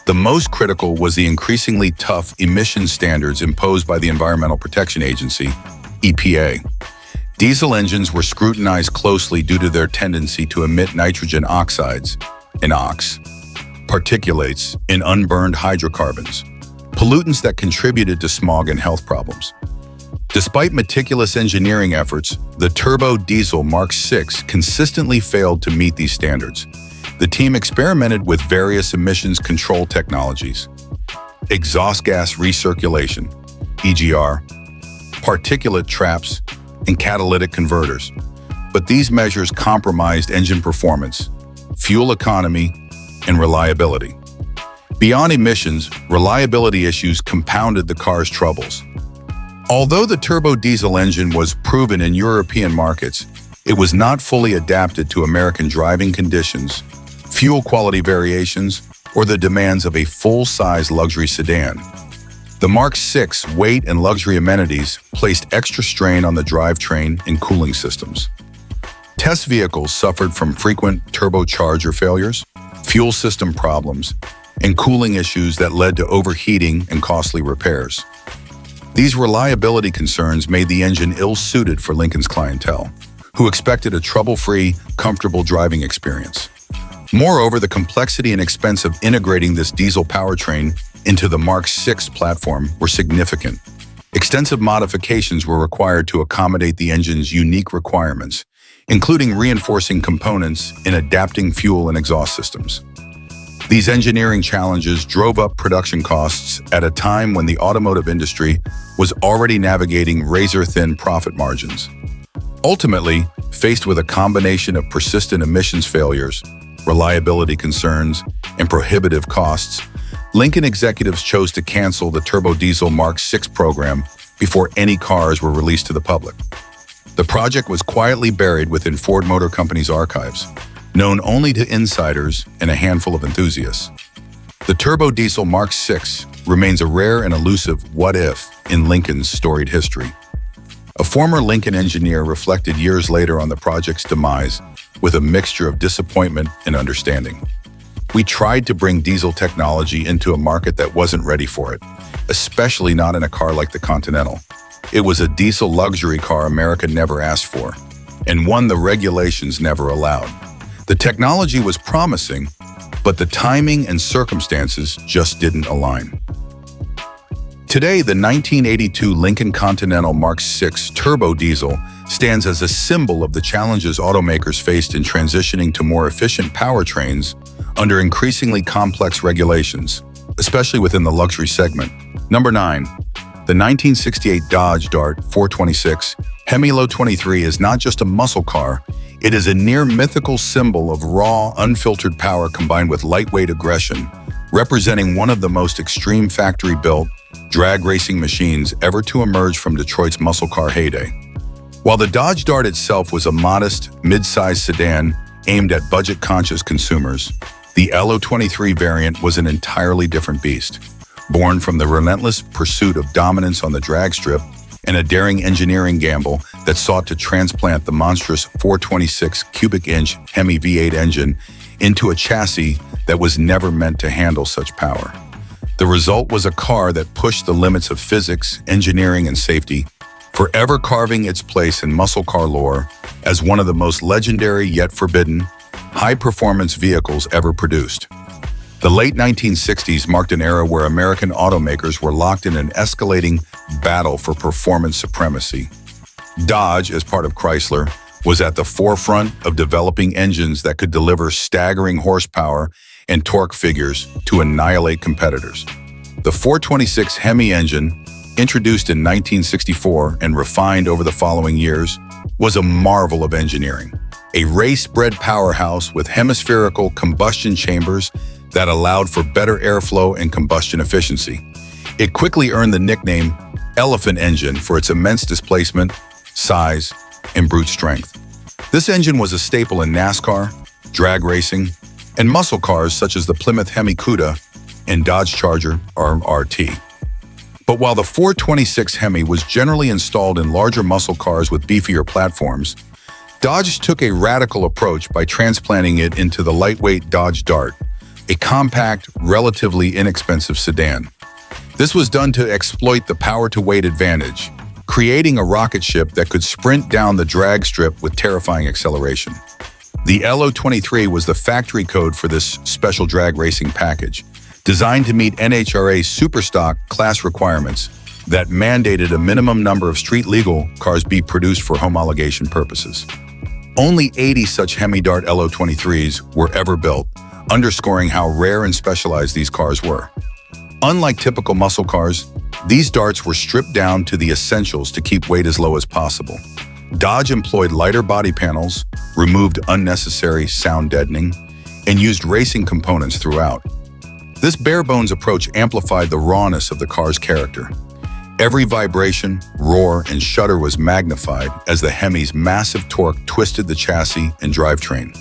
S1: The most critical was the increasingly tough emission standards imposed by the Environmental Protection Agency, EPA. Diesel engines were scrutinized closely due to their tendency to emit nitrogen oxides, NOx, particulates, and unburned hydrocarbons, pollutants that contributed to smog and health problems. Despite meticulous engineering efforts, the turbo diesel Mark VI consistently failed to meet these standards. The team experimented with various emissions control technologies: exhaust gas recirculation, EGR, particulate traps, and catalytic converters. But these measures compromised engine performance, fuel economy, and reliability. Beyond emissions, reliability issues compounded the car's troubles. Although the turbo diesel engine was proven in European markets, it was not fully adapted to American driving conditions, fuel quality variations, or the demands of a full-size luxury sedan. The Mark VI's weight and luxury amenities placed extra strain on the drivetrain and cooling systems. Test vehicles suffered from frequent turbocharger failures, fuel system problems, and cooling issues that led to overheating and costly repairs. These reliability concerns made the engine ill-suited for Lincoln's clientele, who expected a trouble-free, comfortable driving experience. Moreover, the complexity and expense of integrating this diesel powertrain into the Mark VI platform were significant. Extensive modifications were required to accommodate the engine's unique requirements, including reinforcing components and adapting fuel and exhaust systems. These engineering challenges drove up production costs at a time when the automotive industry was already navigating razor-thin profit margins. Ultimately, faced with a combination of persistent emissions failures, reliability concerns, and prohibitive costs, Lincoln executives chose to cancel the turbo diesel Mark VI program before any cars were released to the public. The project was quietly buried within Ford Motor Company's archives, known only to insiders and a handful of enthusiasts. The turbo diesel Mark VI remains a rare and elusive what-if in Lincoln's storied history. A former Lincoln engineer reflected years later on the project's demise with a mixture of disappointment and understanding. "We tried to bring diesel technology into a market that wasn't ready for it, especially not in a car like the Continental. It was a diesel luxury car America never asked for, and one the regulations never allowed. The technology was promising, but the timing and circumstances just didn't align." Today, the 1982 Lincoln Continental Mark VI turbo diesel stands as a symbol of the challenges automakers faced in transitioning to more efficient powertrains under increasingly complex regulations, especially within the luxury segment. Number 9. The 1968 Dodge Dart 426 Hemi Low 23 is not just a muscle car, it is a near-mythical symbol of raw, unfiltered power combined with lightweight aggression, representing one of the most extreme factory-built, drag racing machines ever to emerge from Detroit's muscle car heyday. While the Dodge Dart itself was a modest, mid-sized sedan aimed at budget-conscious consumers, the LO23 variant was an entirely different beast. Born from the relentless pursuit of dominance on the drag strip and a daring engineering gamble that sought to transplant the monstrous 426 cubic inch Hemi V8 engine into a chassis that was never meant to handle such power. The result was a car that pushed the limits of physics, engineering, and safety, forever carving its place in muscle car lore as one of the most legendary yet forbidden, high-performance vehicles ever produced. The late 1960s marked an era where American automakers were locked in an escalating battle for performance supremacy. Dodge, as part of Chrysler, was at the forefront of developing engines that could deliver staggering horsepower and torque figures to annihilate competitors. The 426 Hemi engine, introduced in 1964 and refined over the following years, was a marvel of engineering. A race-bred powerhouse with hemispherical combustion chambers that allowed for better airflow and combustion efficiency. It quickly earned the nickname Elephant Engine for its immense displacement, size, and brute strength. This engine was a staple in NASCAR, drag racing, and muscle cars such as the Plymouth Hemi Cuda and Dodge Charger RT. But while the 426 Hemi was generally installed in larger muscle cars with beefier platforms, Dodge took a radical approach by transplanting it into the lightweight Dodge Dart, a compact, relatively inexpensive sedan. This was done to exploit the power-to-weight advantage, creating a rocket ship that could sprint down the drag strip with terrifying acceleration. The LO23 was the factory code for this special drag racing package, designed to meet NHRA Superstock class requirements, that mandated a minimum number of street-legal cars be produced for homologation purposes. Only 80 such Hemi Dart LO23s were ever built, underscoring how rare and specialized these cars were. Unlike typical muscle cars, these darts were stripped down to the essentials to keep weight as low as possible. Dodge employed lighter body panels, removed unnecessary sound deadening, and used racing components throughout. This bare-bones approach amplified the rawness of the car's character. Every vibration, roar, and shudder was magnified as the Hemi's massive torque twisted the chassis and drivetrain.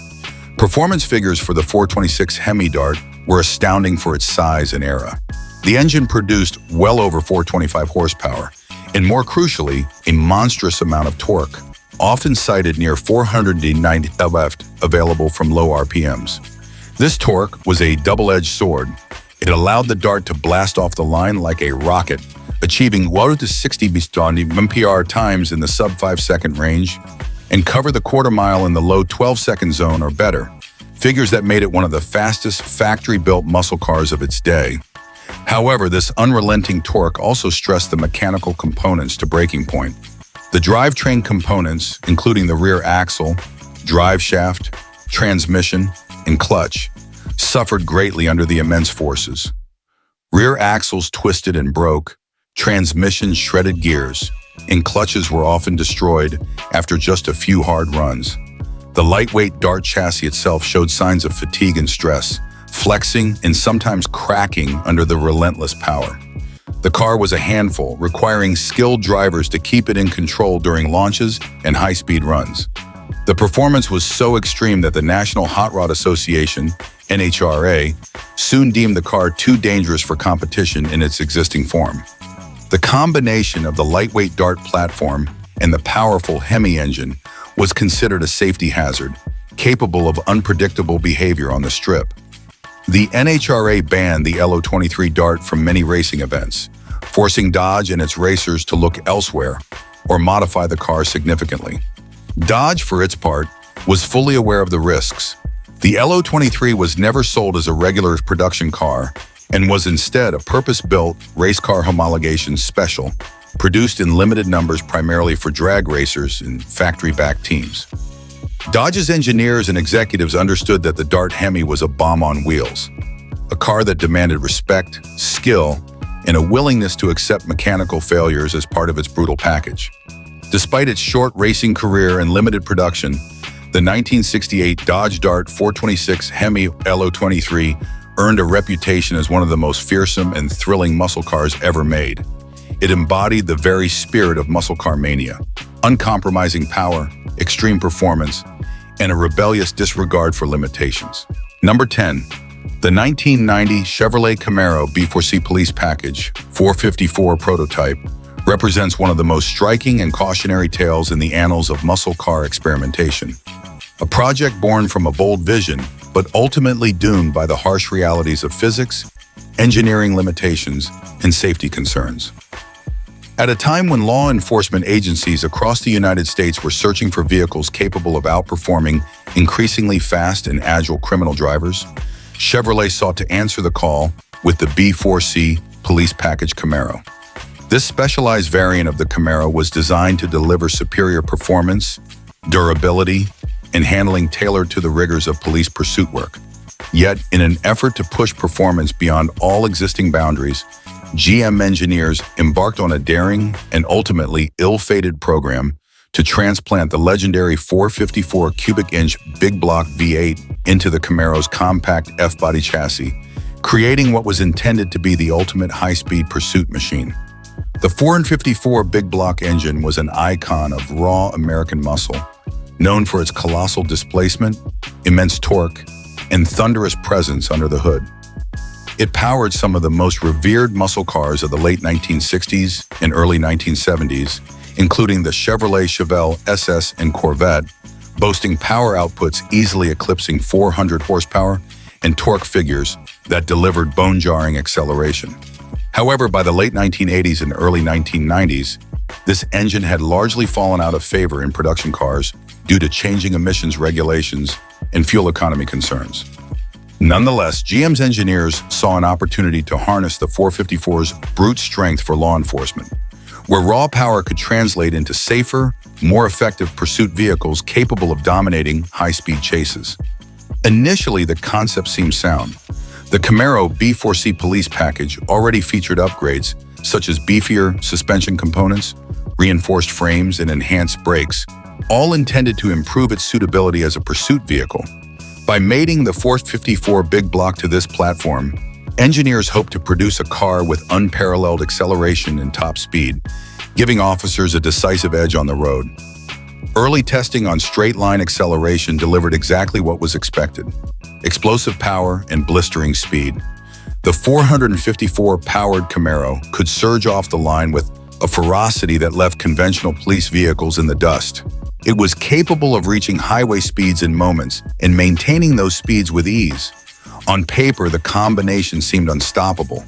S1: Performance figures for the 426 Hemi Dart were astounding for its size and era. The engine produced well over 425 horsepower, and more crucially, a monstrous amount of torque, often cited near 490 left available from low RPMs. This torque was a double-edged sword. It allowed the Dart to blast off the line like a rocket, achieving 1 to 60 mph times in the sub-5-second range, and cover the quarter-mile in the low 12-second zone or better, figures that made it one of the fastest factory-built muscle cars of its day. However, this unrelenting torque also stressed the mechanical components to breaking point. The drivetrain components, including the rear axle, drive shaft, transmission, and clutch, suffered greatly under the immense forces. Rear axles twisted and broke, transmissions shredded gears, and clutches were often destroyed after just a few hard runs. The lightweight Dart chassis itself showed signs of fatigue and stress, flexing and sometimes cracking under the relentless power. The car was a handful, requiring skilled drivers to keep it in control during launches and high-speed runs. The performance was so extreme that the National Hot Rod Association, NHRA, soon deemed the car too dangerous for competition in its existing form. The combination of the lightweight Dart platform and the powerful Hemi engine was considered a safety hazard, capable of unpredictable behavior on the strip. The NHRA banned the LO23 Dart from many racing events, forcing Dodge and its racers to look elsewhere or modify the car significantly. Dodge, for its part, was fully aware of the risks. The LO23 was never sold as a regular production car and was instead a purpose-built race car homologation special, produced in limited numbers primarily for drag racers and factory-backed teams. Dodge's engineers and executives understood that the Dart Hemi was a bomb on wheels, a car that demanded respect, skill, and a willingness to accept mechanical failures as part of its brutal package. Despite its short racing career and limited production, the 1968 Dodge Dart 426 Hemi LO23 earned a reputation as one of the most fearsome and thrilling muscle cars ever made. It embodied the very spirit of muscle car mania: uncompromising power, extreme performance, and a rebellious disregard for limitations. Number 10. The 1990 Chevrolet Camaro B4C Police Package 454 prototype represents one of the most striking and cautionary tales in the annals of muscle car experimentation. A project born from a bold vision, but ultimately doomed by the harsh realities of physics, engineering limitations, and safety concerns. At a time when law enforcement agencies across the United States were searching for vehicles capable of outperforming increasingly fast and agile criminal drivers, Chevrolet sought to answer the call with the B4C Police Package Camaro. This specialized variant of the Camaro was designed to deliver superior performance, durability, and handling tailored to the rigors of police pursuit work. Yet, in an effort to push performance beyond all existing boundaries, GM engineers embarked on a daring and ultimately ill-fated program to transplant the legendary 454 cubic inch big block V8 into the Camaro's compact F-body chassis, creating what was intended to be the ultimate high-speed pursuit machine. The 454 big block engine was an icon of raw American muscle, known for its colossal displacement, immense torque, and thunderous presence under the hood. It powered some of the most revered muscle cars of the late 1960s and early 1970s, including the Chevrolet Chevelle SS and Corvette, boasting power outputs easily eclipsing 400 horsepower and torque figures that delivered bone-jarring acceleration. However, by the late 1980s and early 1990s, this engine had largely fallen out of favor in production cars due to changing emissions regulations and fuel economy concerns. Nonetheless, GM's engineers saw an opportunity to harness the 454's brute strength for law enforcement, where raw power could translate into safer, more effective pursuit vehicles capable of dominating high-speed chases. Initially, the concept seemed sound. The Camaro B4C police package already featured upgrades such as beefier suspension components, reinforced frames, and enhanced brakes, all intended to improve its suitability as a pursuit vehicle. By mating the 454 big block to this platform, engineers hope to produce a car with unparalleled acceleration and top speed, giving officers a decisive edge on the road. Early testing on straight-line acceleration delivered exactly what was expected: explosive power and blistering speed. The 454-powered Camaro could surge off the line with a ferocity that left conventional police vehicles in the dust. It was capable of reaching highway speeds in moments and maintaining those speeds with ease. On paper, the combination seemed unstoppable,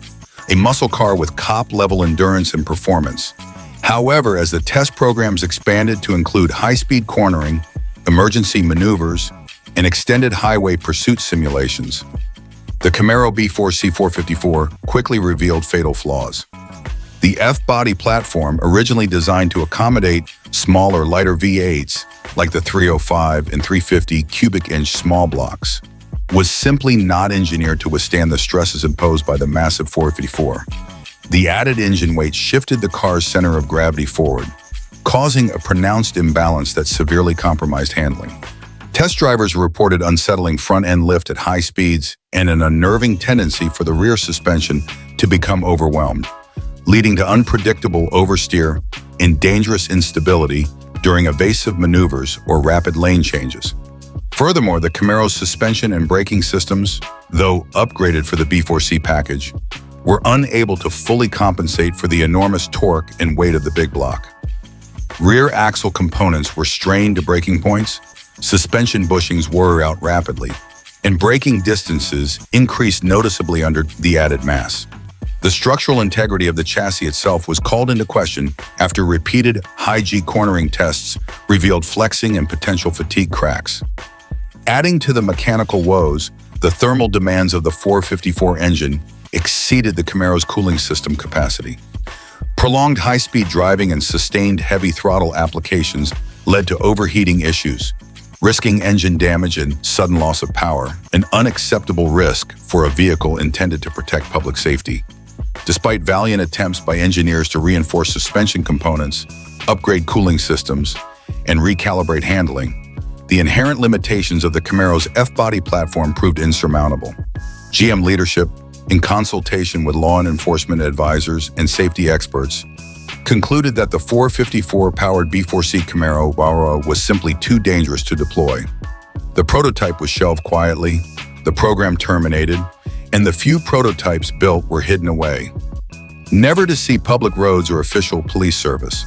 S1: a muscle car with cop-level endurance and performance. However, as the test programs expanded to include high-speed cornering, emergency maneuvers, and extended highway pursuit simulations, the Camaro B4C 454 quickly revealed fatal flaws. The F-body platform, originally designed to accommodate smaller, lighter V8s like the 305 and 350 cubic inch small blocks, was simply not engineered to withstand the stresses imposed by the massive 454. The added engine weight shifted the car's center of gravity forward, causing a pronounced imbalance that severely compromised handling. Test drivers reported unsettling front-end lift at high speeds and an unnerving tendency for the rear suspension to become overwhelmed, leading to unpredictable oversteer and dangerous instability during evasive maneuvers or rapid lane changes. Furthermore, the Camaro's suspension and braking systems, though upgraded for the B4C package, were unable to fully compensate for the enormous torque and weight of the big block. Rear axle components were strained to breaking points, suspension bushings wore out rapidly, and braking distances increased noticeably under the added mass. The structural integrity of the chassis itself was called into question after repeated high-G cornering tests revealed flexing and potential fatigue cracks. Adding to the mechanical woes, the thermal demands of the 454 engine exceeded the Camaro's cooling system capacity. Prolonged high-speed driving and sustained heavy throttle applications led to overheating issues, risking engine damage and sudden loss of power, an unacceptable risk for a vehicle intended to protect public safety. Despite valiant attempts by engineers to reinforce suspension components, upgrade cooling systems, and recalibrate handling, the inherent limitations of the Camaro's F-body platform proved insurmountable. GM leadership, in consultation with law enforcement advisors and safety experts, concluded that the 454-powered B4C Camaro was simply too dangerous to deploy. The prototype was shelved quietly, the program terminated, and the few prototypes built were hidden away, never to see public roads or official police service.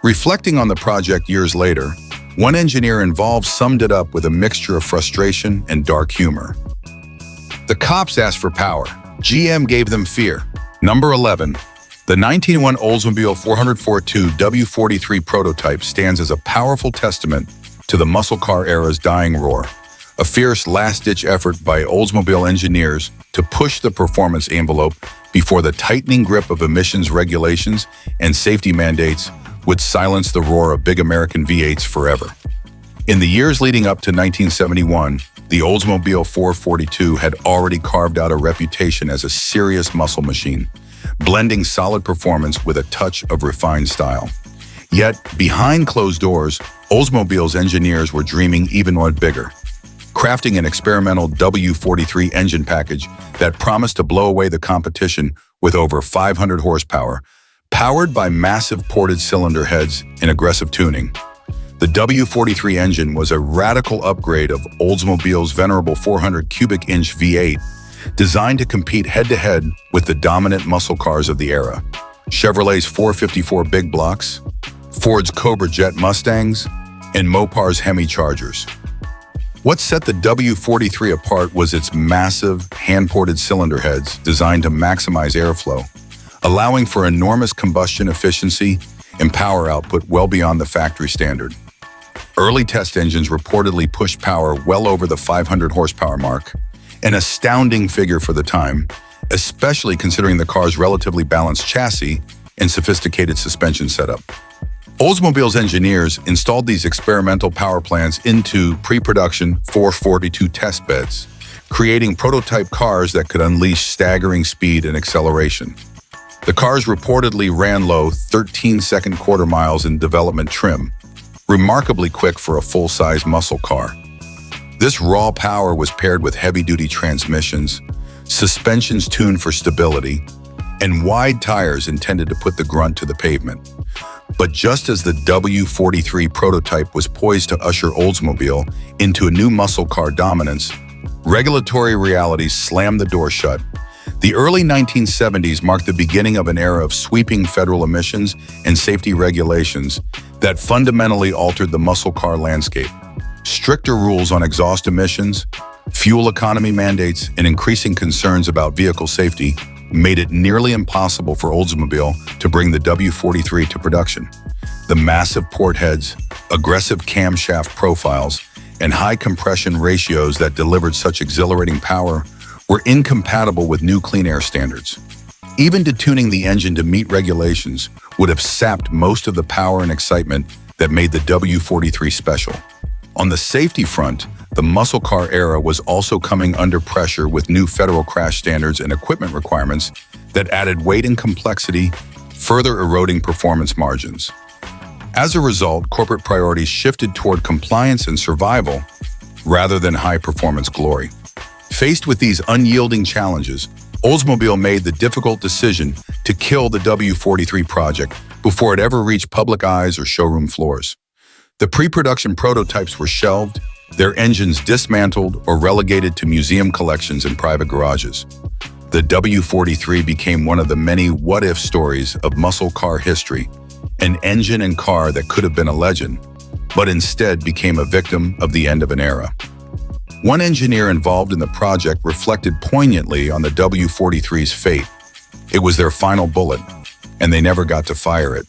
S1: Reflecting on the project years later, one engineer involved summed it up with a mixture of frustration and dark humor. The cops asked for power. GM gave them fear. Number 11. The 1901 Oldsmobile 442 W43 prototype stands as a powerful testament to the muscle car era's dying roar, a fierce last-ditch effort by Oldsmobile engineers to push the performance envelope before the tightening grip of emissions regulations and safety mandates would silence the roar of big American V8s forever. In the years leading up to 1971, the Oldsmobile 442 had already carved out a reputation as a serious muscle machine, blending solid performance with a touch of refined style. Yet, behind closed doors, Oldsmobile's engineers were dreaming even one bigger, crafting an experimental W43 engine package that promised to blow away the competition with over 500 horsepower, powered by massive ported cylinder heads and aggressive tuning. The W43 engine was a radical upgrade of Oldsmobile's venerable 400 cubic inch V8, designed to compete head-to-head with the dominant muscle cars of the era: Chevrolet's 454 big blocks, Ford's Cobra jet Mustangs, and Mopar's Hemi Chargers. What set the W43 apart was its massive, hand-ported cylinder heads designed to maximize airflow, allowing for enormous combustion efficiency and power output well beyond the factory standard. Early test engines reportedly pushed power well over the 500 horsepower mark, An astounding figure for the time, especially considering the car's relatively balanced chassis and sophisticated suspension setup. Oldsmobile's engineers installed these experimental power plants into pre-production 442 test beds, creating prototype cars that could unleash staggering speed and acceleration. The cars reportedly ran low 13-second quarter miles in development trim, remarkably quick for a full-size muscle car. This raw power was paired with heavy-duty transmissions, suspensions tuned for stability, and wide tires intended to put the grunt to the pavement. But just as the W43 prototype was poised to usher Oldsmobile into a new muscle car dominance, regulatory realities slammed the door shut. The early 1970s marked the beginning of an era of sweeping federal emissions and safety regulations that fundamentally altered the muscle car landscape. Stricter rules on exhaust emissions, fuel economy mandates, and increasing concerns about vehicle safety made it nearly impossible for Oldsmobile to bring the W43 to production. The massive port heads, aggressive camshaft profiles, and high compression ratios that delivered such exhilarating power were incompatible with new clean air standards. Even detuning the engine to meet regulations would have sapped most of the power and excitement that made the W43 special. On the safety front, the muscle car era was also coming under pressure with new federal crash standards and equipment requirements that added weight and complexity, further eroding performance margins. As a result, corporate priorities shifted toward compliance and survival rather than high-performance glory. Faced with these unyielding challenges, Oldsmobile made the difficult decision to kill the W43 project before it ever reached public eyes or showroom floors. The pre-production prototypes were shelved, their engines dismantled or relegated to museum collections and private garages. The W43 became one of the many what-if stories of muscle car history, an engine and car that could have been a legend, but instead became a victim of the end of an era. One engineer involved in the project reflected poignantly on the W43's fate. It was their final bullet, and they never got to fire it.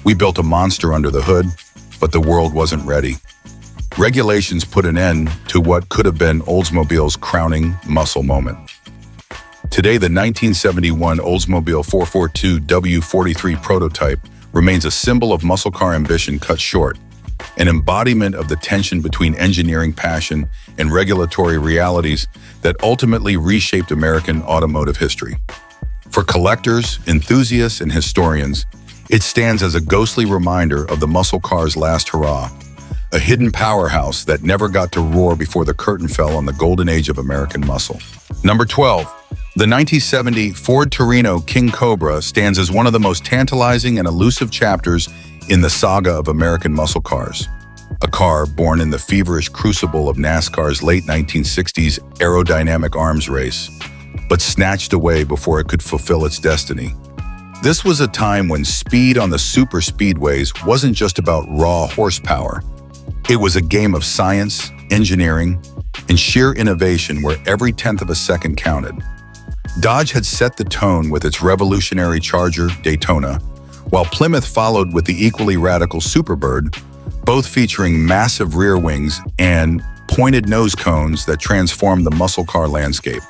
S1: We built a monster under the hood, but the world wasn't ready. Regulations put an end to what could have been Oldsmobile's crowning muscle moment. Today, the 1971 Oldsmobile 442 W43 prototype remains a symbol of muscle car ambition cut short, an embodiment of the tension between engineering passion and regulatory realities that ultimately reshaped American automotive history. For collectors, enthusiasts, and historians, it stands as a ghostly reminder of the muscle car's last hurrah, a hidden powerhouse that never got to roar before the curtain fell on the golden age of American muscle. Number 12. The 1970 Ford Torino King Cobra stands as one of the most tantalizing and elusive chapters in the saga of American muscle cars. A car born in the feverish crucible of NASCAR's late 1960s aerodynamic arms race, but snatched away before it could fulfill its destiny. This was a time when speed on the super speedways wasn't just about raw horsepower. It was a game of science, engineering, and sheer innovation where every tenth of a second counted. Dodge had set the tone with its revolutionary Charger, Daytona, while Plymouth followed with the equally radical Superbird, both featuring massive rear wings and pointed nose cones that transformed the muscle car landscape.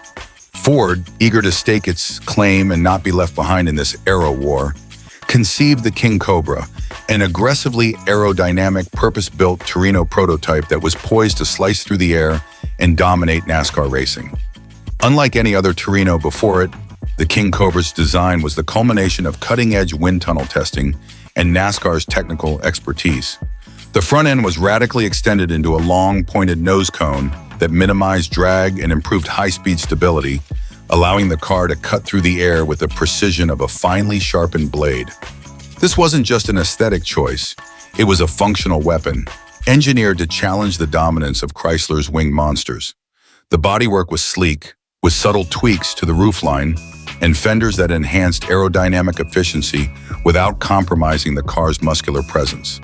S1: Ford, eager to stake its claim and not be left behind in this aero war, conceived the King Cobra, an aggressively aerodynamic, purpose-built Torino prototype that was poised to slice through the air and dominate NASCAR racing. Unlike any other Torino before it, the King Cobra's design was the culmination of cutting-edge wind tunnel testing and NASCAR's technical expertise. The front end was radically extended into a long, pointed nose cone that minimized drag and improved high-speed stability, allowing the car to cut through the air with the precision of a finely sharpened blade. This wasn't just an aesthetic choice, it was a functional weapon, engineered to challenge the dominance of Chrysler's winged monsters. The bodywork was sleek, with subtle tweaks to the roofline and fenders that enhanced aerodynamic efficiency without compromising the car's muscular presence.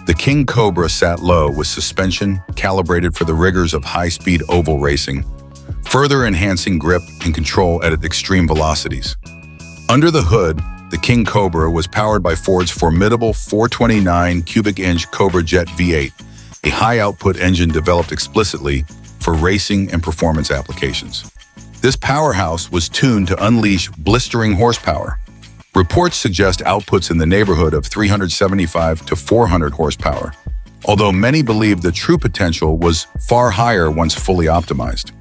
S1: The King Cobra sat low with suspension calibrated for the rigors of high-speed oval racing, further enhancing grip and control at extreme velocities. Under the hood, the King Cobra was powered by Ford's formidable 429 cubic inch Cobra Jet V8, a high-output engine developed explicitly for racing and performance applications. This powerhouse was tuned to unleash blistering horsepower. Reports suggest outputs in the neighborhood of 375 to 400 horsepower, although many believe the true potential was far higher once fully optimized.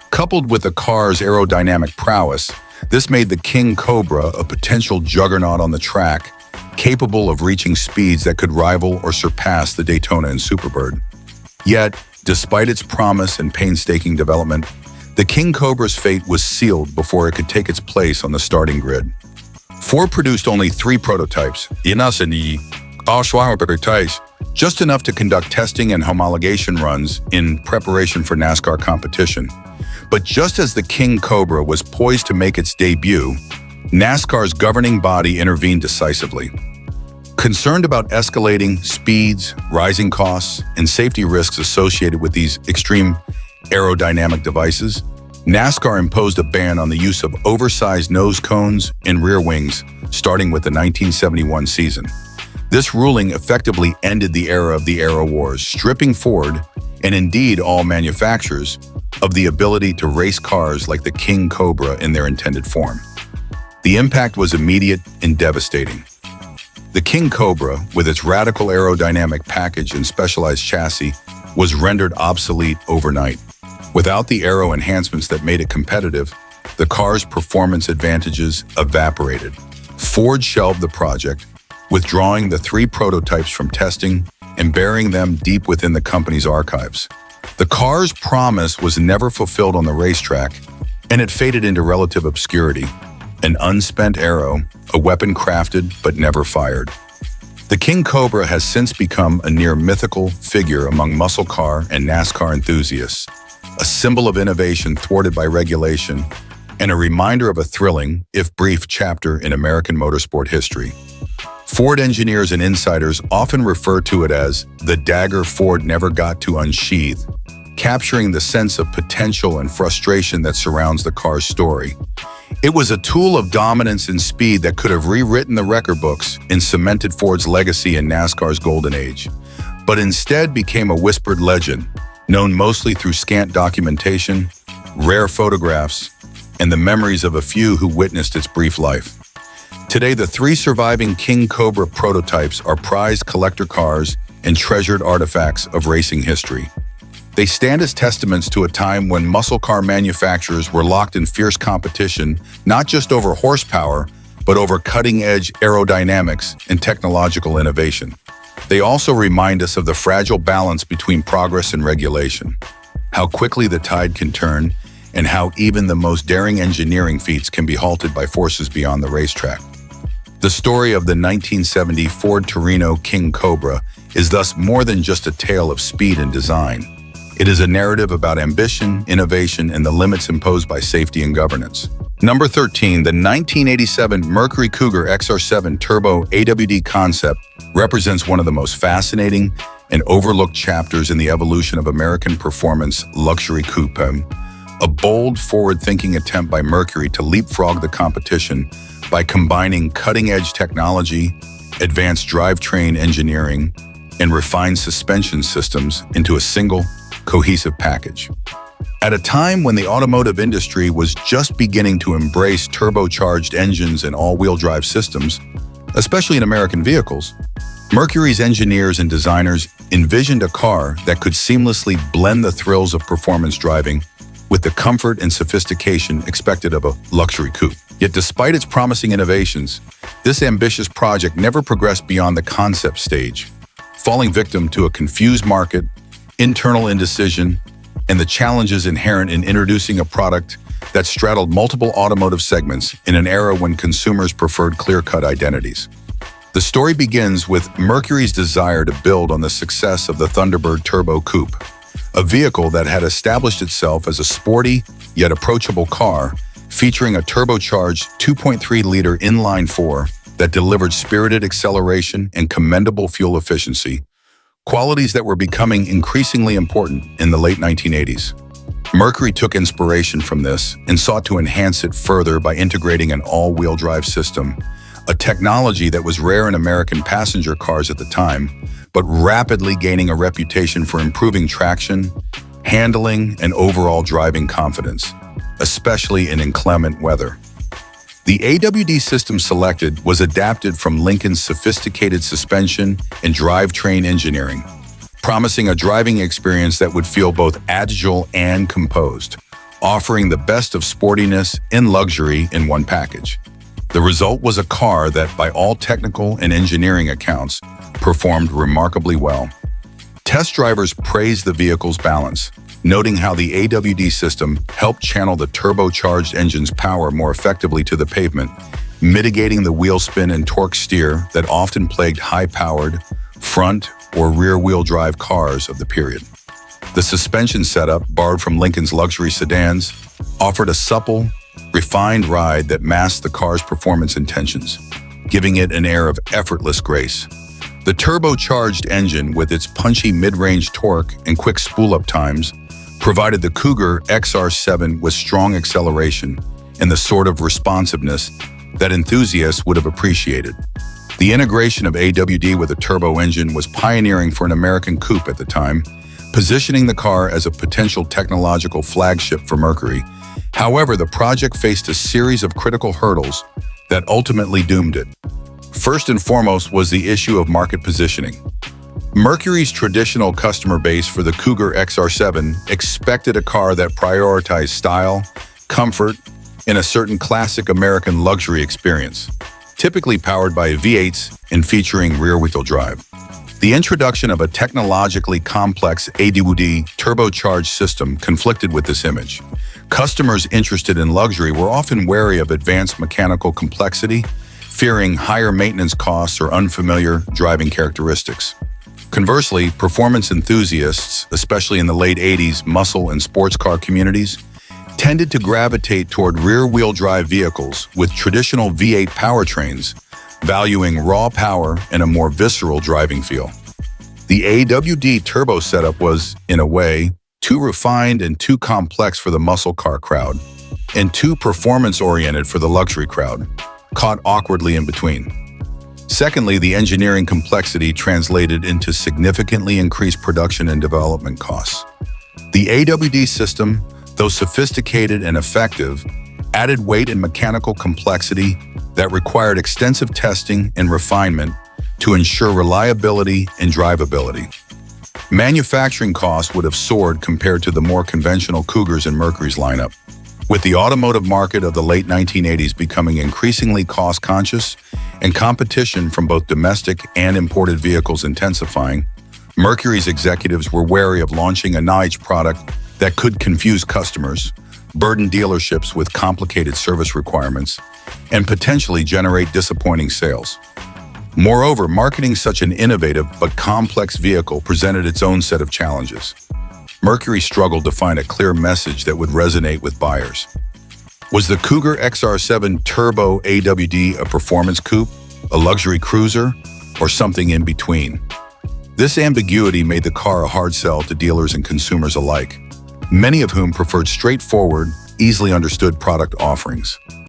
S1: Coupled with the car's aerodynamic prowess, this made the King Cobra a potential juggernaut on the track, capable of reaching speeds that could rival or surpass the Daytona and Superbird. Yet, despite its promise and painstaking development, the King Cobra's fate was sealed before it could take its place on the starting grid. Ford produced only 3 prototypes, just enough to conduct testing and homologation runs in preparation for NASCAR competition. But just as the King Cobra was poised to make its debut, NASCAR's governing body intervened decisively. Concerned about escalating speeds, rising costs, and safety risks associated with these extreme aerodynamic devices, NASCAR imposed a ban on the use of oversized nose cones and rear wings, starting with the 1971 season. This ruling effectively ended the era of the Aero Wars, stripping Ford, and indeed all manufacturers, of the ability to race cars like the King Cobra in their intended form. The impact was immediate and devastating. The King Cobra, with its radical aerodynamic package and specialized chassis, was rendered obsolete overnight. Without the aero enhancements that made it competitive, the car's performance advantages evaporated. Ford shelved the project, withdrawing the 3 prototypes from testing and burying them deep within the company's archives. The car's promise was never fulfilled on the racetrack, and it faded into relative obscurity. An unspent arrow, a weapon crafted but never fired. The King Cobra has since become a near mythical figure among muscle car and NASCAR enthusiasts, a symbol of innovation thwarted by regulation, and a reminder of a thrilling, if brief, chapter in American motorsport history. Ford engineers and insiders often refer to it as the dagger Ford never got to unsheath, capturing the sense of potential and frustration that surrounds the car's story. It was a tool of dominance and speed that could have rewritten the record books and cemented Ford's legacy in NASCAR's golden age, but instead became a whispered legend, known mostly through scant documentation, rare photographs, and the memories of a few who witnessed its brief life. Today, the 3 surviving King Cobra prototypes are prized collector cars and treasured artifacts of racing history. They stand as testaments to a time when muscle car manufacturers were locked in fierce competition, not just over horsepower, but over cutting-edge aerodynamics and technological innovation. They also remind us of the fragile balance between progress and regulation, how quickly the tide can turn, and how even the most daring engineering feats can be halted by forces beyond the racetrack. The story of the 1970 Ford Torino King Cobra is thus more than just a tale of speed and design. It is a narrative about ambition, innovation, and the limits imposed by safety and governance. Number 13, the 1987 Mercury Cougar XR7 Turbo AWD concept represents one of the most fascinating and overlooked chapters in the evolution of American performance luxury coupe. A bold, forward-thinking attempt by Mercury to leapfrog the competition by combining cutting-edge technology, advanced drivetrain engineering, and refined suspension systems into a single, cohesive package. At a time when the automotive industry was just beginning to embrace turbocharged engines and all-wheel drive systems, especially in American vehicles, Mercury's engineers and designers envisioned a car that could seamlessly blend the thrills of performance driving with the comfort and sophistication expected of a luxury coupe. Yet despite its promising innovations, this ambitious project never progressed beyond the concept stage, falling victim to a confused market, internal indecision, and the challenges inherent in introducing a product that straddled multiple automotive segments in an era when consumers preferred clear-cut identities. The story begins with Mercury's desire to build on the success of the Thunderbird Turbo Coupe, a vehicle that had established itself as a sporty yet approachable car featuring a turbocharged 2.3-liter inline-4 that delivered spirited acceleration and commendable fuel efficiency, qualities that were becoming increasingly important in the late 1980s. Mercury took inspiration from this and sought to enhance it further by integrating an all-wheel drive system, a technology that was rare in American passenger cars at the time, but rapidly gaining a reputation for improving traction, handling, and overall driving confidence, especially in inclement weather. The AWD system selected was adapted from Lincoln's sophisticated suspension and drivetrain engineering, promising a driving experience that would feel both agile and composed, offering the best of sportiness and luxury in one package. The result was a car that, by all technical and engineering accounts, performed remarkably well. Test drivers praised the vehicle's balance, noting how the AWD system helped channel the turbocharged engine's power more effectively to the pavement, mitigating the wheel spin and torque steer that often plagued high-powered, front or rear-wheel drive cars of the period. The suspension setup, borrowed from Lincoln's luxury sedans, offered a supple, refined ride that masked the car's performance intentions, giving it an air of effortless grace. The turbocharged engine, with its punchy mid-range torque and quick spool-up times, provided the Cougar XR7 with strong acceleration and the sort of responsiveness that enthusiasts would have appreciated. The integration of AWD with a turbo engine was pioneering for an American coupe at the time, positioning the car as a potential technological flagship for Mercury. However, the project faced a series of critical hurdles that ultimately doomed it. First and foremost was the issue of market positioning. Mercury's traditional customer base for the Cougar XR7 expected a car that prioritized style, comfort, and a certain classic American luxury experience, typically powered by V8s and featuring rear-wheel drive. The introduction of a technologically complex AWD turbocharged system conflicted with this image. Customers interested in luxury were often wary of advanced mechanical complexity, fearing higher maintenance costs or unfamiliar driving characteristics. Conversely, performance enthusiasts, especially in the late 80s muscle and sports car communities, tended to gravitate toward rear-wheel drive vehicles with traditional V8 powertrains, valuing raw power and a more visceral driving feel. The AWD turbo setup was, in a way, too refined and too complex for the muscle car crowd, and too performance-oriented for the luxury crowd, caught awkwardly in between. Secondly, the engineering complexity translated into significantly increased production and development costs. The AWD system, though sophisticated and effective, added weight and mechanical complexity that required extensive testing and refinement to ensure reliability and drivability. Manufacturing costs would have soared compared to the more conventional Cougars in Mercury's lineup. With the automotive market of the late 1980s becoming increasingly cost-conscious and competition from both domestic and imported vehicles intensifying, Mercury's executives were wary of launching a niche product that could confuse customers, burden dealerships with complicated service requirements, and potentially generate disappointing sales. Moreover, marketing such an innovative but complex vehicle presented its own set of challenges. Mercury struggled to find a clear message that would resonate with buyers. Was the Cougar XR7 Turbo AWD a performance coupe, a luxury cruiser, or something in between? This ambiguity made the car a hard sell to dealers and consumers alike, many of whom preferred straightforward, easily understood product offerings.